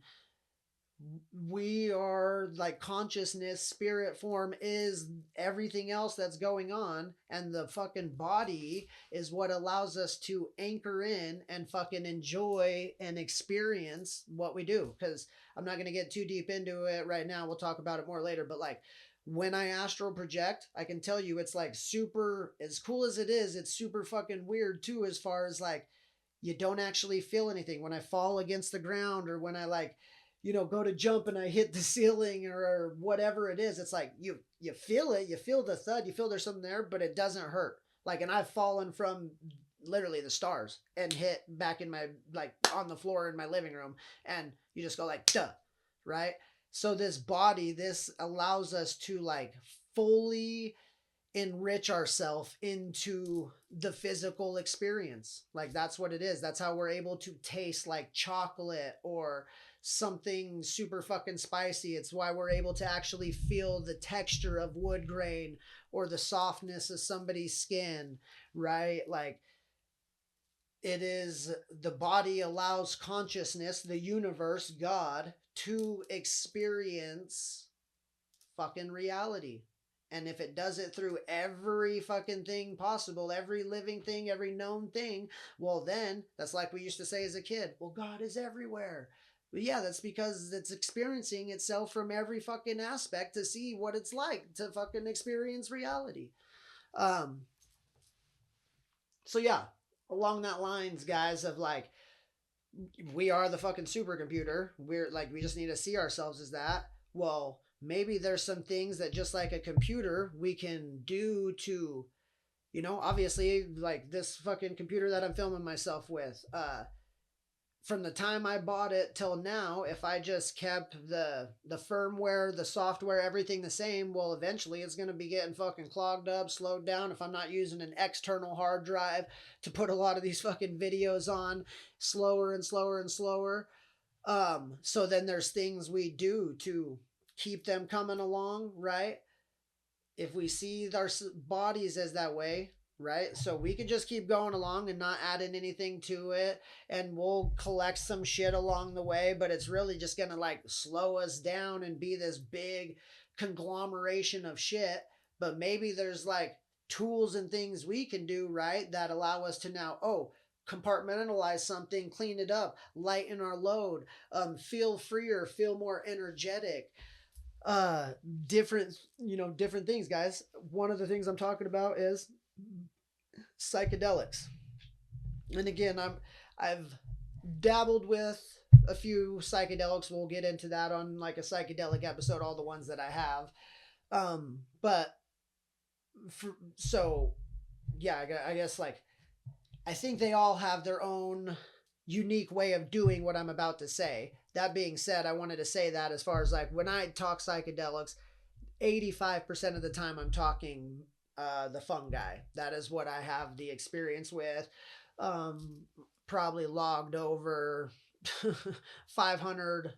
we are like consciousness, spirit form is everything else that's going on, and the fucking body is what allows us to anchor in and fucking enjoy and experience what we do. Because I'm not going to get too deep into it right now, we'll talk about it more later, but like, when I astral project, I can tell you it's like super, as cool as it is, it's super fucking weird too, as far as like, you don't actually feel anything. When I fall against the ground, or when I, like, you know, go to jump and I hit the ceiling, or whatever it is, it's like you feel it, you feel the thud, you feel there's something there, but it doesn't hurt. Like, and I've fallen from literally the stars and hit back in my, like, on the floor in my living room, and you just go like, duh, right? So this body, this allows us to like fully enrich ourselves into the physical experience. Like that's what it is. That's how we're able to taste like chocolate or something super fucking spicy. It's why we're able to actually feel the texture of wood grain or the softness of somebody's skin, right? Like it is the body allows consciousness, the universe, God, to experience fucking reality. And if it does it through every fucking thing possible, every living thing, every known thing, well, then that's like we used to say as a kid, well, God is everywhere. But yeah, that's because it's experiencing itself from every fucking aspect to see what it's like to fucking experience reality. Um, so yeah, along that lines, guys, of like, we are the fucking supercomputer. We're like, we just need to see ourselves as that. Well, maybe there's some things that just like a computer we can do to, obviously like this fucking computer that I'm filming myself with, from the time I bought it till now, if I just kept the firmware, the software, everything the same, well, eventually it's going to be getting fucking clogged up, slowed down if I'm not using an external hard drive to put a lot of these fucking videos on slower and slower and slower. So then there's things we do to keep them coming along, right? If we see our bodies as that way, right? So we can just keep going along and not adding anything to it, and we'll collect some shit along the way, but it's really just gonna like slow us down and be this big conglomeration of shit. But maybe there's like tools and things we can do, right, that allow us to now, compartmentalize something, clean it up, lighten our load, feel freer, feel more energetic, uh different different things, guys. One of the things I'm talking about is psychedelics. And again, I've dabbled with a few psychedelics. We'll get into that on like a psychedelic episode, all the ones that I have. But so yeah, I guess like I think they all have their own unique way of doing what I'm about to say. That being said, I wanted to say that as far as like when I talk psychedelics, 85% of the time I'm talking the fungi. That is what I have the experience with. Um, Probably logged over 500,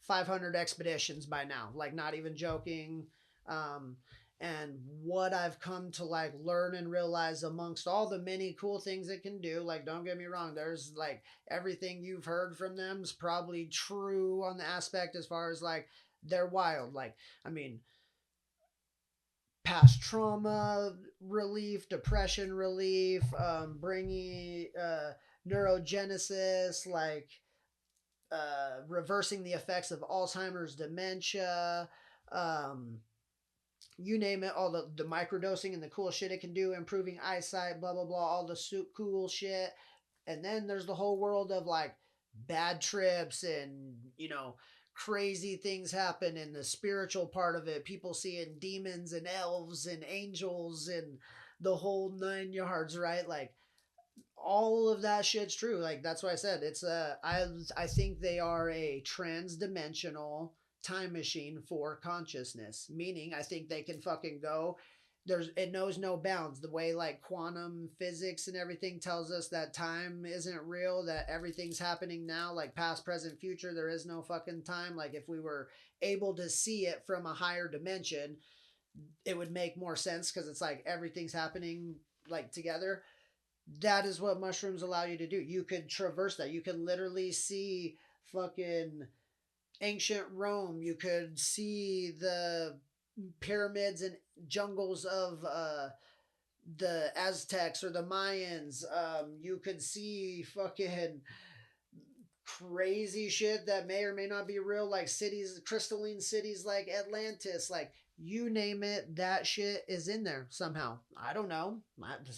500 expeditions by now. Like, not even joking. Um, and what I've come to like learn and realize amongst all the many cool things it can do, like, don't get me wrong, there's like everything you've heard from them is probably true on the aspect as far as like they're wild. Like, I mean, past trauma relief, depression relief, bringing neurogenesis, like reversing the effects of Alzheimer's, dementia, um, you name it, all the microdosing and the cool shit it can do, improving eyesight, blah, blah, blah, all the cool shit. And then there's the whole world of like bad trips and, crazy things happen in the spiritual part of it. People seeing demons and elves and angels and the whole 9 yards, right? Like all of that shit's true. Like that's why I said it's I think they are a trans-dimensional time machine for consciousness. Meaning I think they can fucking go, it knows no bounds, the way like quantum physics and everything tells us that time isn't real, that everything's happening now, like past, present, future, there is no fucking time. Like if we were able to see it from a higher dimension, it would make more sense because it's like everything's happening like together. That is what mushrooms allow you to do. You could traverse that. You can literally see fucking ancient Rome. You could see the pyramids and jungles of the Aztecs or the Mayans. You could see fucking crazy shit that may or may not be real, like cities, crystalline cities like Atlantis, like you name it, that shit is in there somehow. I don't know.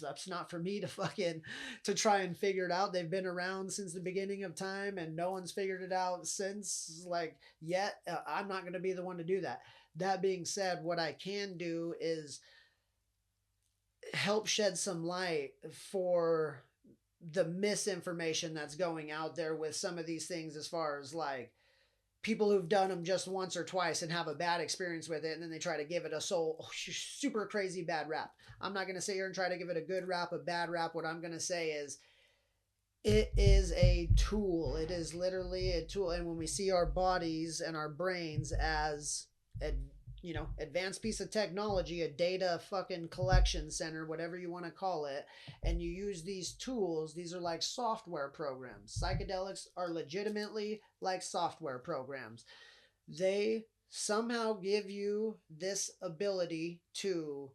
That's not for me to fucking to try and figure it out. They've been around since the beginning of time, and no one's figured it out since, like, yet. I'm not going to be the one to do that. That being said, what I can do is help shed some light for the misinformation that's going out there with some of these things, as far as like people who've done them just once or twice and have a bad experience with it, and then they try to give it a super crazy bad rap. I'm not going to sit here and try to give it a good rap, a bad rap. What I'm going to say is it is a tool. It is literally a tool. And when we see our bodies and our brains as a, advanced piece of technology, a data fucking collection center, whatever you want to call it, and you use these tools, these are like software programs. Psychedelics are legitimately like software programs. They somehow give you this ability to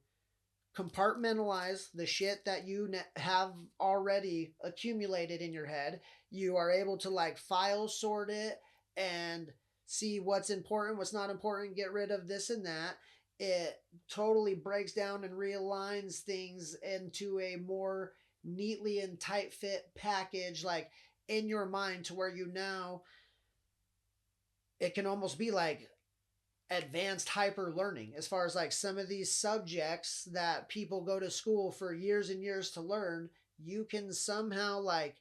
compartmentalize the shit that you have already accumulated in your head. You are able to like file sort it and see what's important, what's not important, get rid of this and that. It totally breaks down and realigns things into a more neatly and tight fit package, like in your mind, to where you now, it can almost be like advanced hyper learning, as far as like some of these subjects that people go to school for years and years to learn. You can somehow like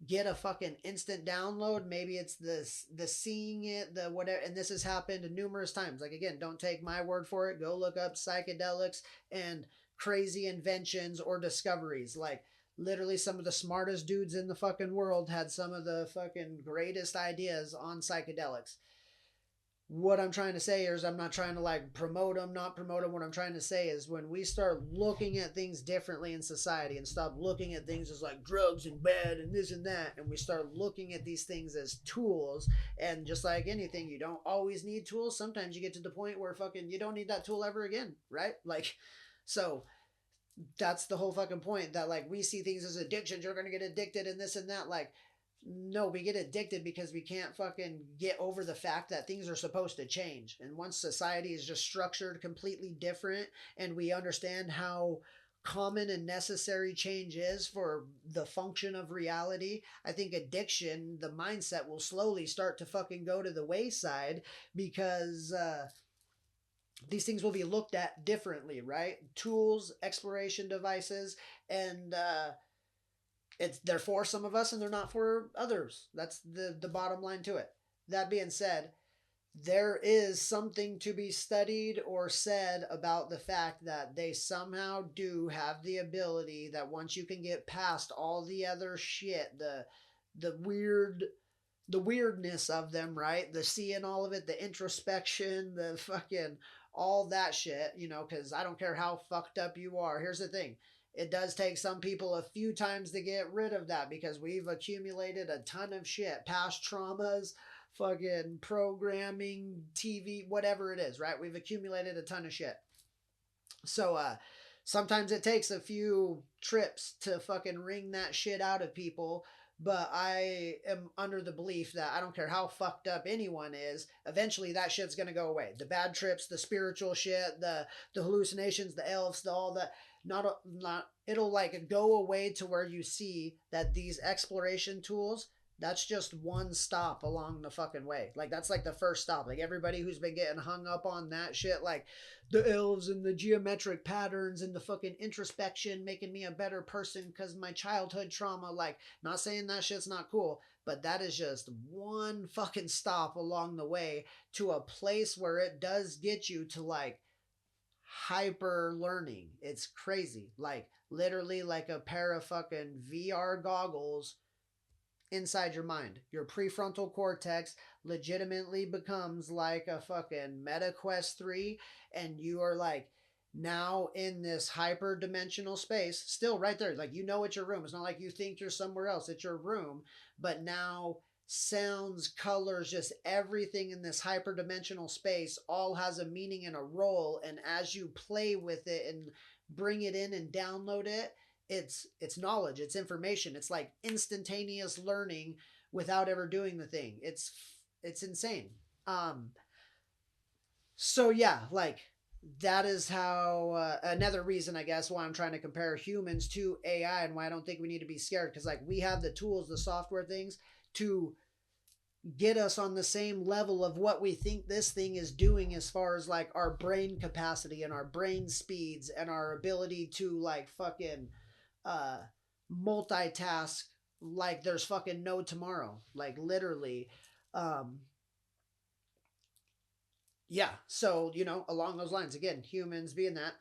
get a fucking instant download. Maybe it's the seeing it, the whatever. And this has happened numerous times. Like, again, don't take my word for it. Go look up psychedelics and crazy inventions or discoveries. Like, literally some of the smartest dudes in the fucking world had some of the fucking greatest ideas on psychedelics. What I'm trying to say is, I'm not trying to like promote them, not promote them. What I'm trying to say is, when we start looking at things differently in society and stop looking at things as like drugs and bad and this and that, and we start looking at these things as tools, and just like anything, you don't always need tools. Sometimes you get to the point where fucking you don't need that tool ever again, right? Like, so that's the whole fucking point, that like we see things as addictions. You're going to get addicted and this and that. Like, no, we get addicted because we can't fucking get over the fact that things are supposed to change. And once society is just structured completely different, and we understand how common and necessary change is for the function of reality, I think addiction, the mindset, will slowly start to fucking go to the wayside, because these things will be looked at differently, right? Tools, exploration devices, and they're for some of us and they're not for others. That's the bottom line to it. That being said, there is something to be studied or said about the fact that they somehow do have the ability, that once you can get past all the other shit, the weirdness of them, right? The seeing all of it, the introspection, the fucking all that shit, because I don't care how fucked up you are. Here's the thing. It does take some people a few times to get rid of that, because we've accumulated a ton of shit, past traumas, fucking programming, TV, whatever it is, right? We've accumulated a ton of shit. So, sometimes it takes a few trips to fucking wring that shit out of people. But I am under the belief that I don't care how fucked up anyone is, eventually that shit's gonna go away. The bad trips, the spiritual shit, the hallucinations, the elves, all that. Not it'll like go away to where you see that these exploration tools, that's just one stop along the fucking way. Like, that's like the first stop. Like, everybody who's been getting hung up on that shit, like the elves and the geometric patterns and the fucking introspection making me a better person because my childhood trauma, like, not saying that shit's not cool, but that is just one fucking stop along the way to a place where it does get you to like hyper learning. It's crazy. Like, literally like a pair of fucking VR goggles inside your mind. Your prefrontal cortex legitimately becomes like a fucking Meta Quest 3, and you are like now in this hyper dimensional space, still right there. Like, it's your room. It's not like you think you're somewhere else. It's your room, but now sounds, colors, just everything in this hyperdimensional space all has a meaning and a role. And as you play with it and bring it in and download it, it's knowledge, it's information. It's like instantaneous learning without ever doing the thing. It's insane. So yeah, like, that is how another reason, I guess, why I'm trying to compare humans to AI, and why I don't think we need to be scared, because like we have the tools, the software things to get us on the same level of what we think this thing is doing, as far as like our brain capacity and our brain speeds and our ability to like fucking uh multitask like there's fucking no tomorrow. Like, literally, um Yeah. So, along those lines, again, humans being that.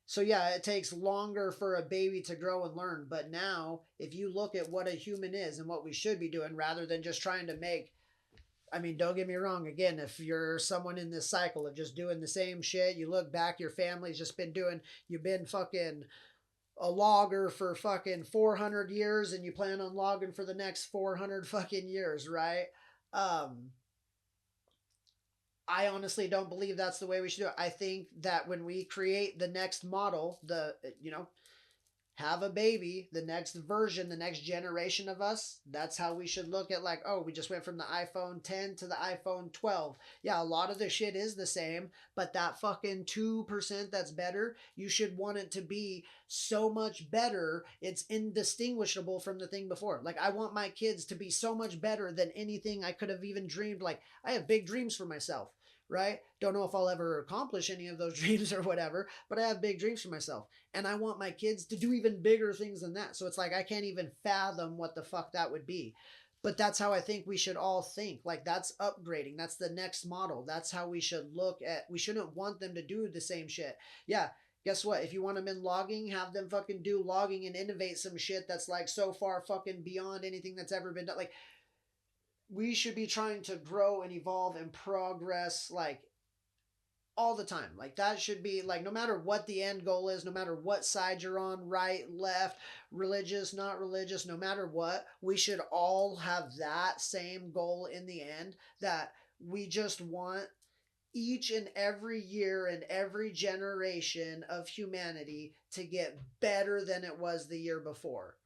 So, yeah, it takes longer for a baby to grow and learn. But now, if you look at what a human is and what we should be doing rather than just trying to make, I mean, don't get me wrong. Again, if you're someone in this cycle of just doing the same shit, you look back, your family's just been doing, you've been fucking a logger for fucking 400 years and you plan on logging for the next 400 fucking years, right? Um, I honestly don't believe that's the way we should do it. I think that when we create the next model, have a baby, the next version, the next generation of us, that's how we should look at like, oh, we just went from the iPhone 10 to the iPhone 12. Yeah, a lot of the shit is the same, but that fucking 2% that's better, you should want it to be so much better, it's indistinguishable from the thing before. Like, I want my kids to be so much better than anything I could have even dreamed. Like, I have big dreams for myself, right? Don't know if I'll ever accomplish any of those dreams or whatever, but I have big dreams for myself. And I want my kids to do even bigger things than that. So it's like I can't even fathom what the fuck that would be. But that's how I think we should all think. Like, that's upgrading. That's the next model. That's how we should look at. We shouldn't want them to do the same shit. Yeah, guess what? If you want them in logging, have them fucking do logging and innovate some shit that's like so far fucking beyond anything that's ever been done. Like, we should be trying to grow and evolve and progress, like, all the time. Like, that should be like, no matter what the end goal is, no matter what side you're on, right, left, religious, not religious, no matter what, we should all have that same goal in the end, that we just want each and every year and every generation of humanity to get better than it was the year before.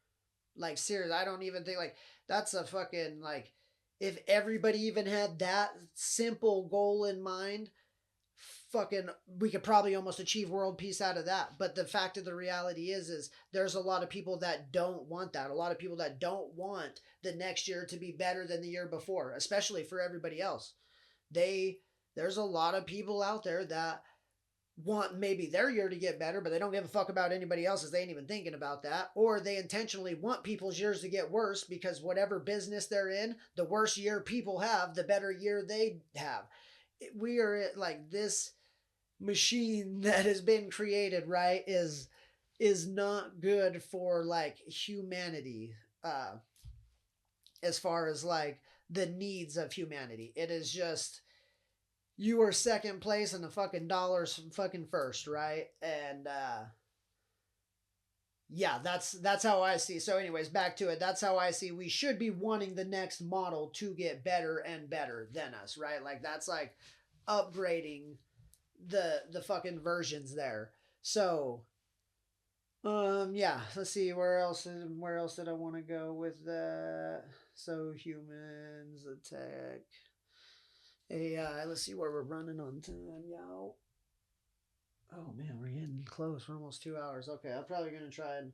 Like, seriously, I don't even think, like, that's a fucking, like, if everybody even had that simple goal in mind, fucking, we could probably almost achieve world peace out of that. But the fact of the reality is there's a lot of people that don't want that. A lot of people that don't want the next year to be better than the year before, especially for everybody else. There's a lot of people out there that want maybe their year to get better, but they don't give a fuck about anybody else's. They ain't even thinking about that. Or they intentionally want people's years to get worse because whatever business they're in, the worse year people have, the better year they have. We are at, like, this machine that has been created, right, is not good for like humanity, as far as like the needs of humanity. It is just, you are second place and the fucking dollar's fucking first, right? And yeah, that's how I see. So anyways, back to it. That's how I see we should be wanting the next model to get better and better than us, right? Like, that's like upgrading the fucking versions there. So yeah, let's see, where else did I want to go with that? So humans, attack, AI. Let's see where we're running on time, y'all. Oh man, we're getting close. We're almost 2 hours. Okay, I'm probably gonna try and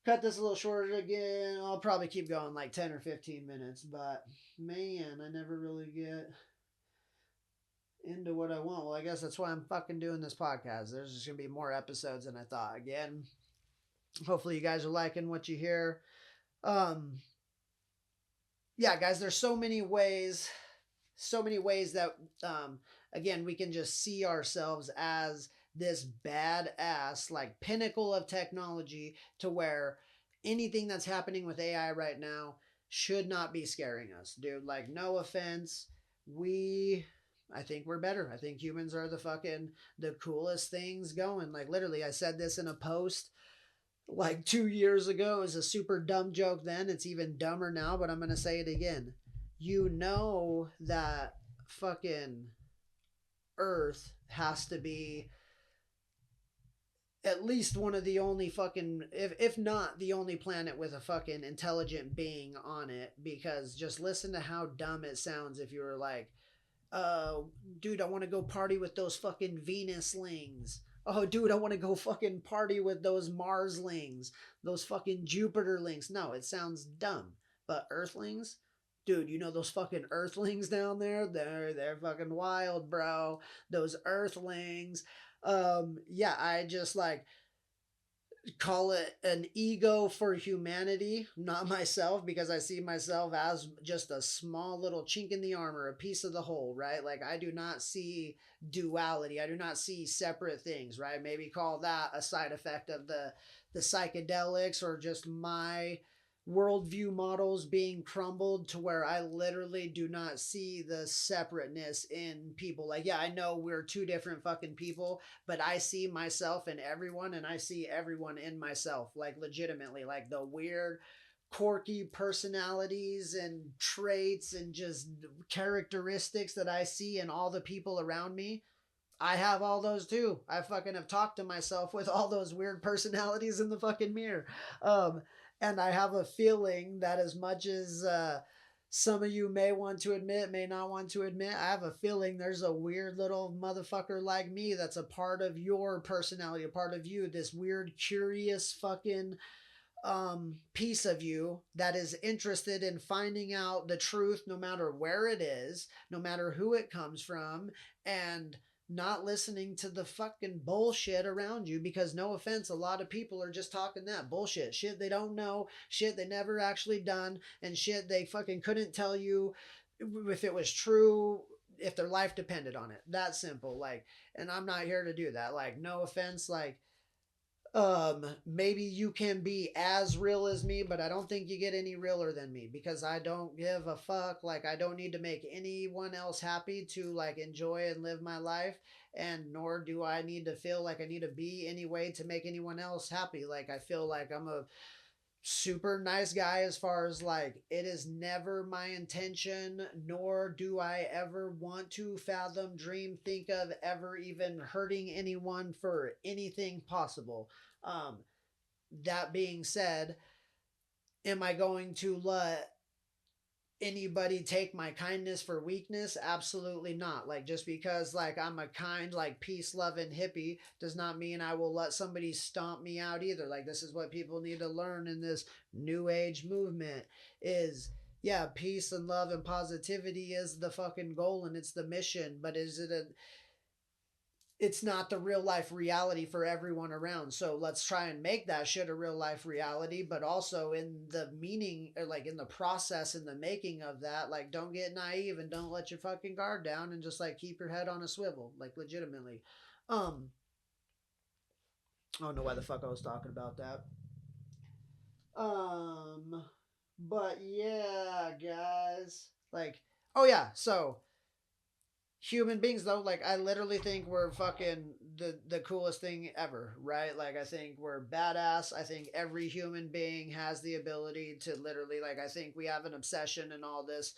cut this a little shorter again. I'll probably keep going like 10 or 15 minutes, but man, I never really get into what I want. Well, I guess that's why I'm fucking doing this podcast. There's just gonna be more episodes than I thought. Again, hopefully you guys are liking what you hear. Um, yeah, guys, there's so many ways that again, we can just see ourselves as this badass, like, pinnacle of technology, to where anything that's happening with AI right now should not be scaring us, dude. Like, no offense, I think we're better. I think humans are the coolest things going. Like, literally, I said this in a post like 2 years ago. It was a super dumb joke then. It's even dumber now, but I'm going to say it again. You know that fucking Earth has to be at least one of the only fucking, if not the only planet with a fucking intelligent being on it, because just listen to how dumb it sounds if you were like, dude, I want to go party with those fucking Venuslings. Oh, dude, I want to go fucking party with those Marslings, those fucking Jupiterlings. No, it sounds dumb. But Earthlings, dude, you know those fucking Earthlings down there? They're fucking wild, bro. Those Earthlings. Yeah, I just like, call it an ego for humanity, not myself, because I see myself as just a small little chink in the armor, a piece of the whole, right? Like I do not see duality. I do not see separate things, right? Maybe call that a side effect of the psychedelics or just my worldview models being crumbled to where I literally do not see the separateness in people. Like, yeah, I know we're two different fucking people, but I see myself in everyone and I see everyone in myself, like legitimately, like the weird, quirky personalities and traits and just characteristics that I see in all the people around me. I have all those too. I fucking have talked to myself with all those weird personalities in the fucking mirror. Um, and I have a feeling that as much as some of you may want to admit, may not want to admit, I have a feeling there's a weird little motherfucker like me that's a part of your personality, a part of you, this weird, curious fucking piece of you that is interested in finding out the truth no matter where it is, no matter who it comes from, and not listening to the fucking bullshit around you. Because no offense, a lot of people are just talking that bullshit, shit they don't know, shit they never actually done, and shit they fucking couldn't tell you if it was true, if their life depended on it. That simple. Like, and I'm not here to do that. Like, no offense, like, maybe you can be as real as me, but I don't think you get any realer than me, because I don't give a fuck. Like, I don't need to make anyone else happy to like enjoy and live my life, and nor do I need to feel like I need to be any way to make anyone else happy. Like, I feel like I'm a super nice guy, as far as like it is never my intention, nor do I ever want to fathom, dream, think of ever even hurting anyone for anything possible. um that being said, am I going to let anybody take my kindness for weakness? Absolutely not. Like, just because like I'm a kind, like peace loving hippie does not mean I will let somebody stomp me out either. Like, this is what people need to learn in this new age movement is, yeah, peace and love and positivity is the fucking goal and it's the mission, but is it a, it's not the real life reality for everyone around. So let's try and make that shit a real life reality, but also in the meaning, or like in the process, in the making of that, like don't get naive and don't let your fucking guard down and just like keep your head on a swivel, like legitimately. Um, I don't know why the fuck I was talking about that. Um, but yeah, guys, like, oh yeah, so human beings though, like I literally think we're fucking the coolest thing ever, right? Like I think we're badass. I think every human being has the ability to literally, like, I think we have an obsession and all this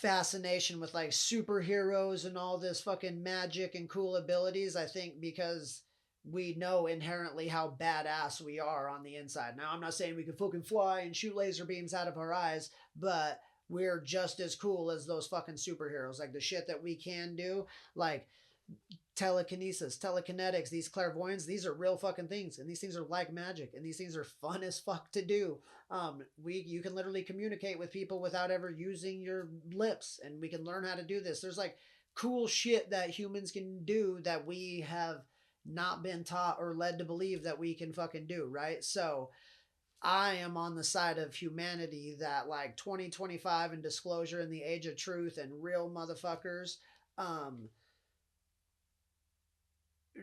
fascination with like superheroes and all this fucking magic and cool abilities. I think because we know inherently how badass we are on the inside. Now, I'm not saying we can fucking fly and shoot laser beams out of our eyes, but we're just as cool as those fucking superheroes. Like the shit that we can do, like telekinesis, telekinetics, these clairvoyants, these are real fucking things, and these things are like magic, and these things are fun as fuck to do. We you can literally communicate with people without ever using your lips, and we can learn how to do this. There's like cool shit that humans can do that we have not been taught or led to believe that we can fucking do, right? So I am on the side of humanity that like 2025 and disclosure in the age of truth and real motherfuckers, um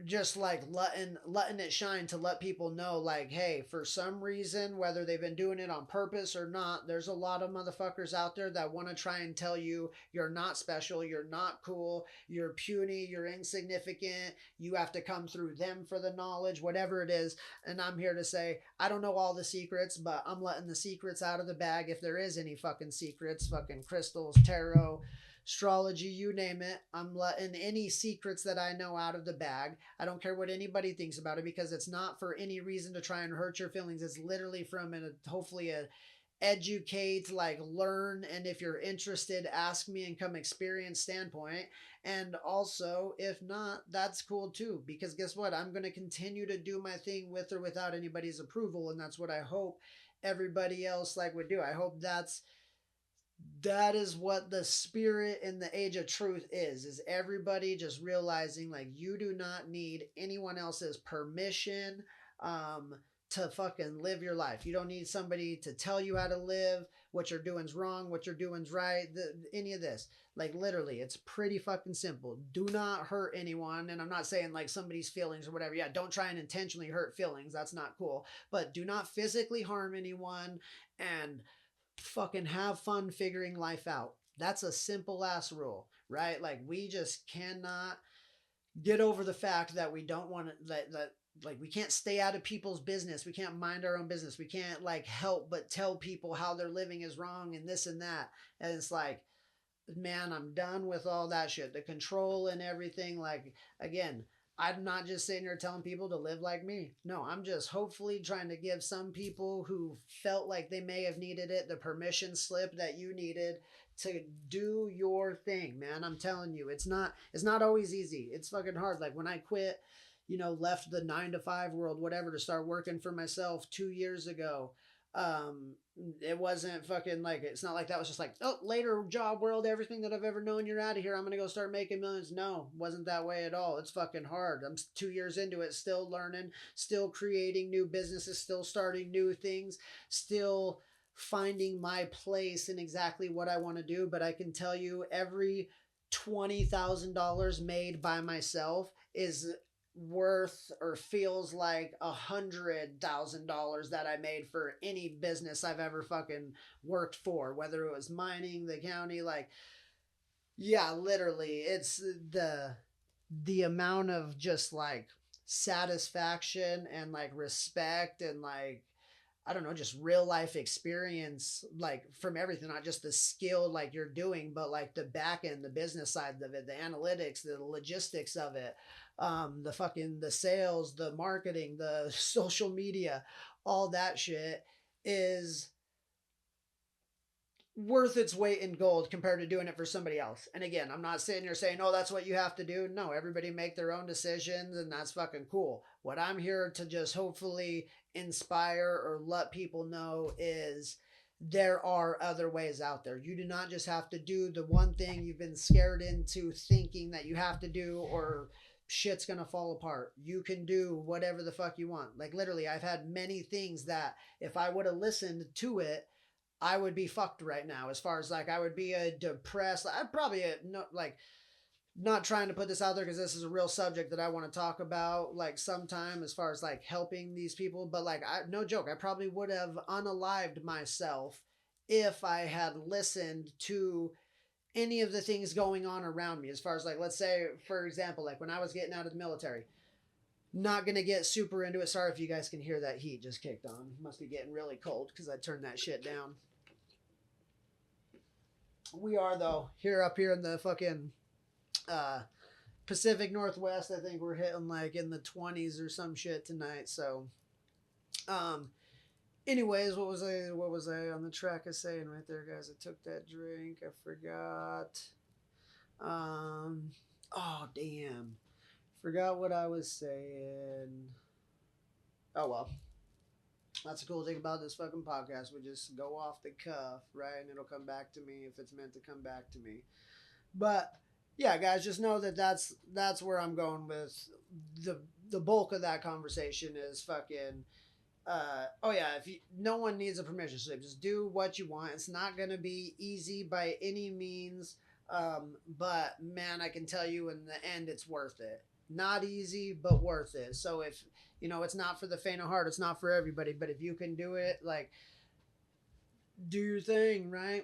just like letting it shine to let people know, like, hey, for some reason, whether they've been doing it on purpose or not, there's a lot of motherfuckers out there that want to try and tell you you're not special, you're not cool, you're puny, you're insignificant, you have to come through them for the knowledge, whatever it is. And I'm here to say I don't know all the secrets, but I'm letting the secrets out of the bag, if there is any fucking secrets, fucking crystals, tarot, astrology, you name it. I'm letting any secrets that I know out of the bag. I don't care what anybody thinks about it, because it's not for any reason to try and hurt your feelings. It's literally from hopefully a educate, like learn, and if you're interested, ask me and come experience standpoint. And also, if not, that's cool too, because guess what? I'm going to continue to do my thing with or without anybody's approval, and that's what I hope everybody else like would do. I hope that is what the spirit in the age of truth is everybody just realizing like you do not need anyone else's permission, to fucking live your life. You don't need somebody to tell you how to live, what you're doing's wrong, what you're doing's right, any of this. Like literally, it's pretty fucking simple. Do not hurt anyone. And I'm not saying like somebody's feelings or whatever. Yeah, don't try and intentionally hurt feelings. That's not cool. But do not physically harm anyone and fucking have fun figuring life out. That's a simple ass rule, right? Like we just cannot get over the fact that we don't want to that like we can't stay out of people's business. We can't mind our own business. We can't like help but tell people how they're living is wrong and this and that. And it's like, man, I'm done with all that shit. The control and everything. Like again, I'm not just sitting here telling people to live like me. No, I'm just hopefully trying to give some people who felt like they may have needed it the permission slip that you needed to do your thing, man. I'm telling you, it's not always easy. It's fucking hard. Like when I quit, left the 9 to 5 world, whatever, to start working for myself 2 years ago. It wasn't fucking like, it's not like that was just like, oh, later job world, everything that I've ever known, you're out of here, I'm gonna go start making millions. No, wasn't that way at all. It's fucking hard. I'm 2 years into it, still learning, still creating new businesses, still starting new things, still finding my place in exactly what I want to do. But I can tell you, every $20,000 made by myself is worth or feels like $100,000 that I made for any business I've ever fucking worked for, whether it was mining, the county, like, yeah, literally, it's the amount of just like satisfaction and like respect and like, I don't know, just real life experience, like from everything, not just the skill like you're doing, but like the back end, the business side of it, the analytics, the logistics of it, the sales, the marketing, the social media, all that shit is worth its weight in gold compared to doing it for somebody else. And again, I'm not sitting here saying, oh, that's what you have to do. No, everybody make their own decisions and that's fucking cool. What I'm here to just hopefully inspire or let people know is there are other ways out there. You do not just have to do the one thing you've been scared into thinking that you have to do, or shit's gonna fall apart. You can do whatever the fuck you want. Like literally, I've had many things that if I would have listened to it, I would be fucked right now. As far as like, I would be a depressed. I'd probably no, like, not trying to put this out there because this is a real subject that I want to talk about like sometime, as far as like helping these people. But like, no joke, I probably would have unalived myself if I had listened to any of the things going on around me. As far as like, let's say, for example, like when I was getting out of the military, not gonna get super into it. Sorry if you guys can hear that heat just kicked on. Must be getting really cold because I turned that shit down. We are though here up here in the fucking uh, Pacific Northwest. I think we're hitting like in the 20s or some shit tonight. So, um, anyways, what was I on the track of saying right there, guys? I took that drink. I forgot. Um, oh damn, forgot what I was saying. Oh well. That's the cool thing about this fucking podcast. We just go off the cuff, right? And it'll come back to me if it's meant to come back to me. But yeah, guys, just know that that's where I'm going with the bulk of that conversation is fucking. Oh yeah, if you, no one needs a permission slip, just do what you want. It's not gonna be easy by any means, but man, I can tell you in the end, it's worth it. Not easy, but worth it. So if it's not for the faint of heart. It's not for everybody. But if you can do it, like, do your thing, right?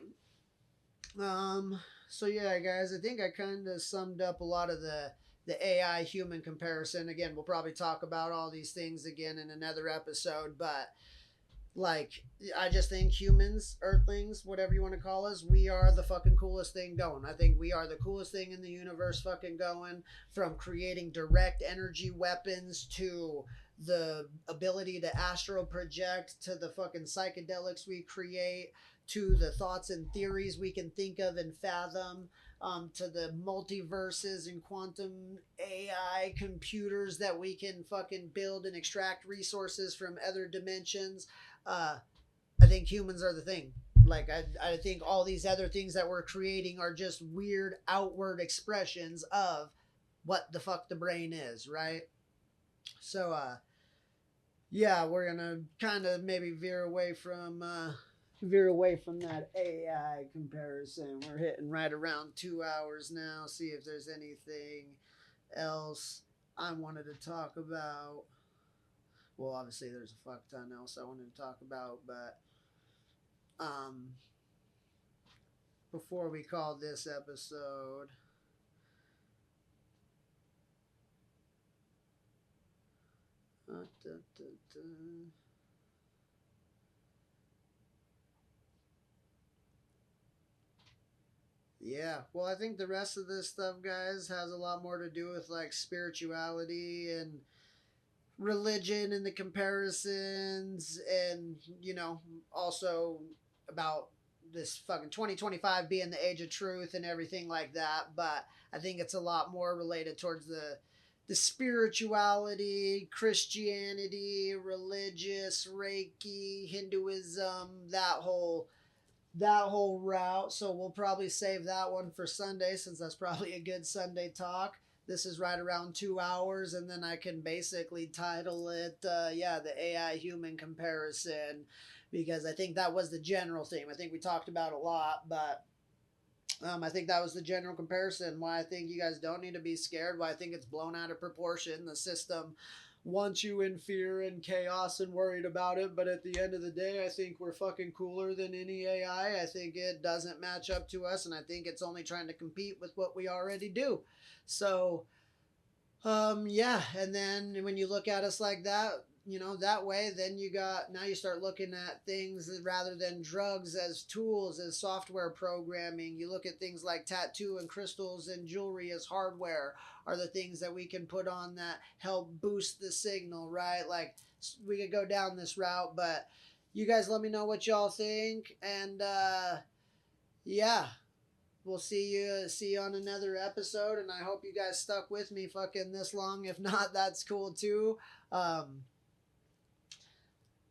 Um. So yeah, guys, I think I kind of summed up a lot of the AI human comparison. Again, we'll probably talk about all these things again in another episode, but like, I just think humans, earthlings, whatever you want to call us, we are the fucking coolest thing going. I think we are the coolest thing in the universe fucking going, from creating direct energy weapons to the ability to astral project to the fucking psychedelics we create to the thoughts and theories we can think of and fathom, to the multiverses and quantum AI computers that we can fucking build and extract resources from other dimensions. uh, I think humans are the thing. Like, I think all these other things that we're creating are just weird outward expressions of what the fuck the brain is, right? So, yeah, we're gonna kind of maybe veer away from that AI comparison. We're hitting right around 2 hours now. See if there's anything else I wanted to talk about. Well, obviously there's a fuck ton else I wanted to talk about, but um, before we call this episode, da, da, da. Yeah, well, I think the rest of this stuff, guys, has a lot more to do with like spirituality and religion and the comparisons, and also about this fucking 2025 being the age of truth and everything like that. But I think it's a lot more related towards the spirituality, Christianity, religious, Reiki, Hinduism, that whole route. So we'll probably save that one for Sunday, since that's probably a good Sunday talk. This is right around 2 hours, and then I can basically title it, the AI human comparison, because I think that was the general theme. I think we talked about a lot, but I think that was the general comparison. Why I think you guys don't need to be scared. Why I think it's blown out of proportion. The system wants you in fear and chaos and worried about it. But at the end of the day, I think we're fucking cooler than any AI. I think it doesn't match up to us, and I think it's only trying to compete with what we already do. So, yeah. And then when you look at us like that, that way, then now you start looking at things rather than drugs as tools, as software programming. You look at things like tattoo and crystals and jewelry as hardware, are the things that we can put on that help boost the signal, right? Like, we could go down this route, but you guys let me know what y'all think. And yeah, we'll see you on another episode, and I hope you guys stuck with me fucking this long. If not, that's cool too. um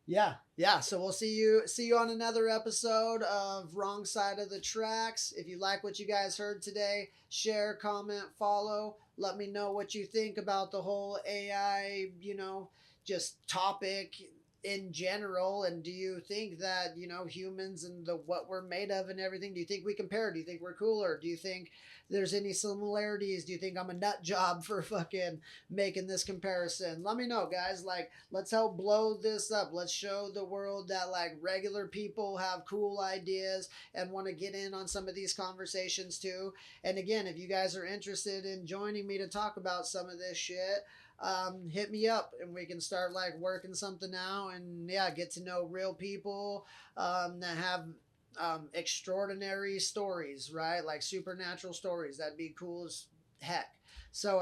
yeah, so we'll see you on another episode of Wrong Side of the Tracks. If you like what you guys heard today, share, comment, follow. Let me know what you think about the whole AI, just topic in general. And do you think that, humans and what we're made of and everything, do you think we compare? Do you think we're cooler? Do you think there's any similarities? Do you think I'm a nut job for fucking making this comparison? Let me know, guys. Like, let's help blow this up. Let's show the world that like regular people have cool ideas and want to get in on some of these conversations too. And again, if you guys are interested in joining me to talk about some of this shit, hit me up and we can start like working something out, and yeah, get to know real people that have extraordinary stories, right? Like supernatural stories. That'd be cool as heck. So,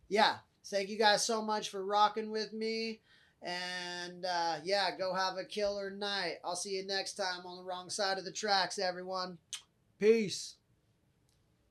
yeah, thank you guys so much for rocking with me. And yeah, go have a killer night. I'll see you next time on the Wrong Side of the Tracks, everyone. Peace.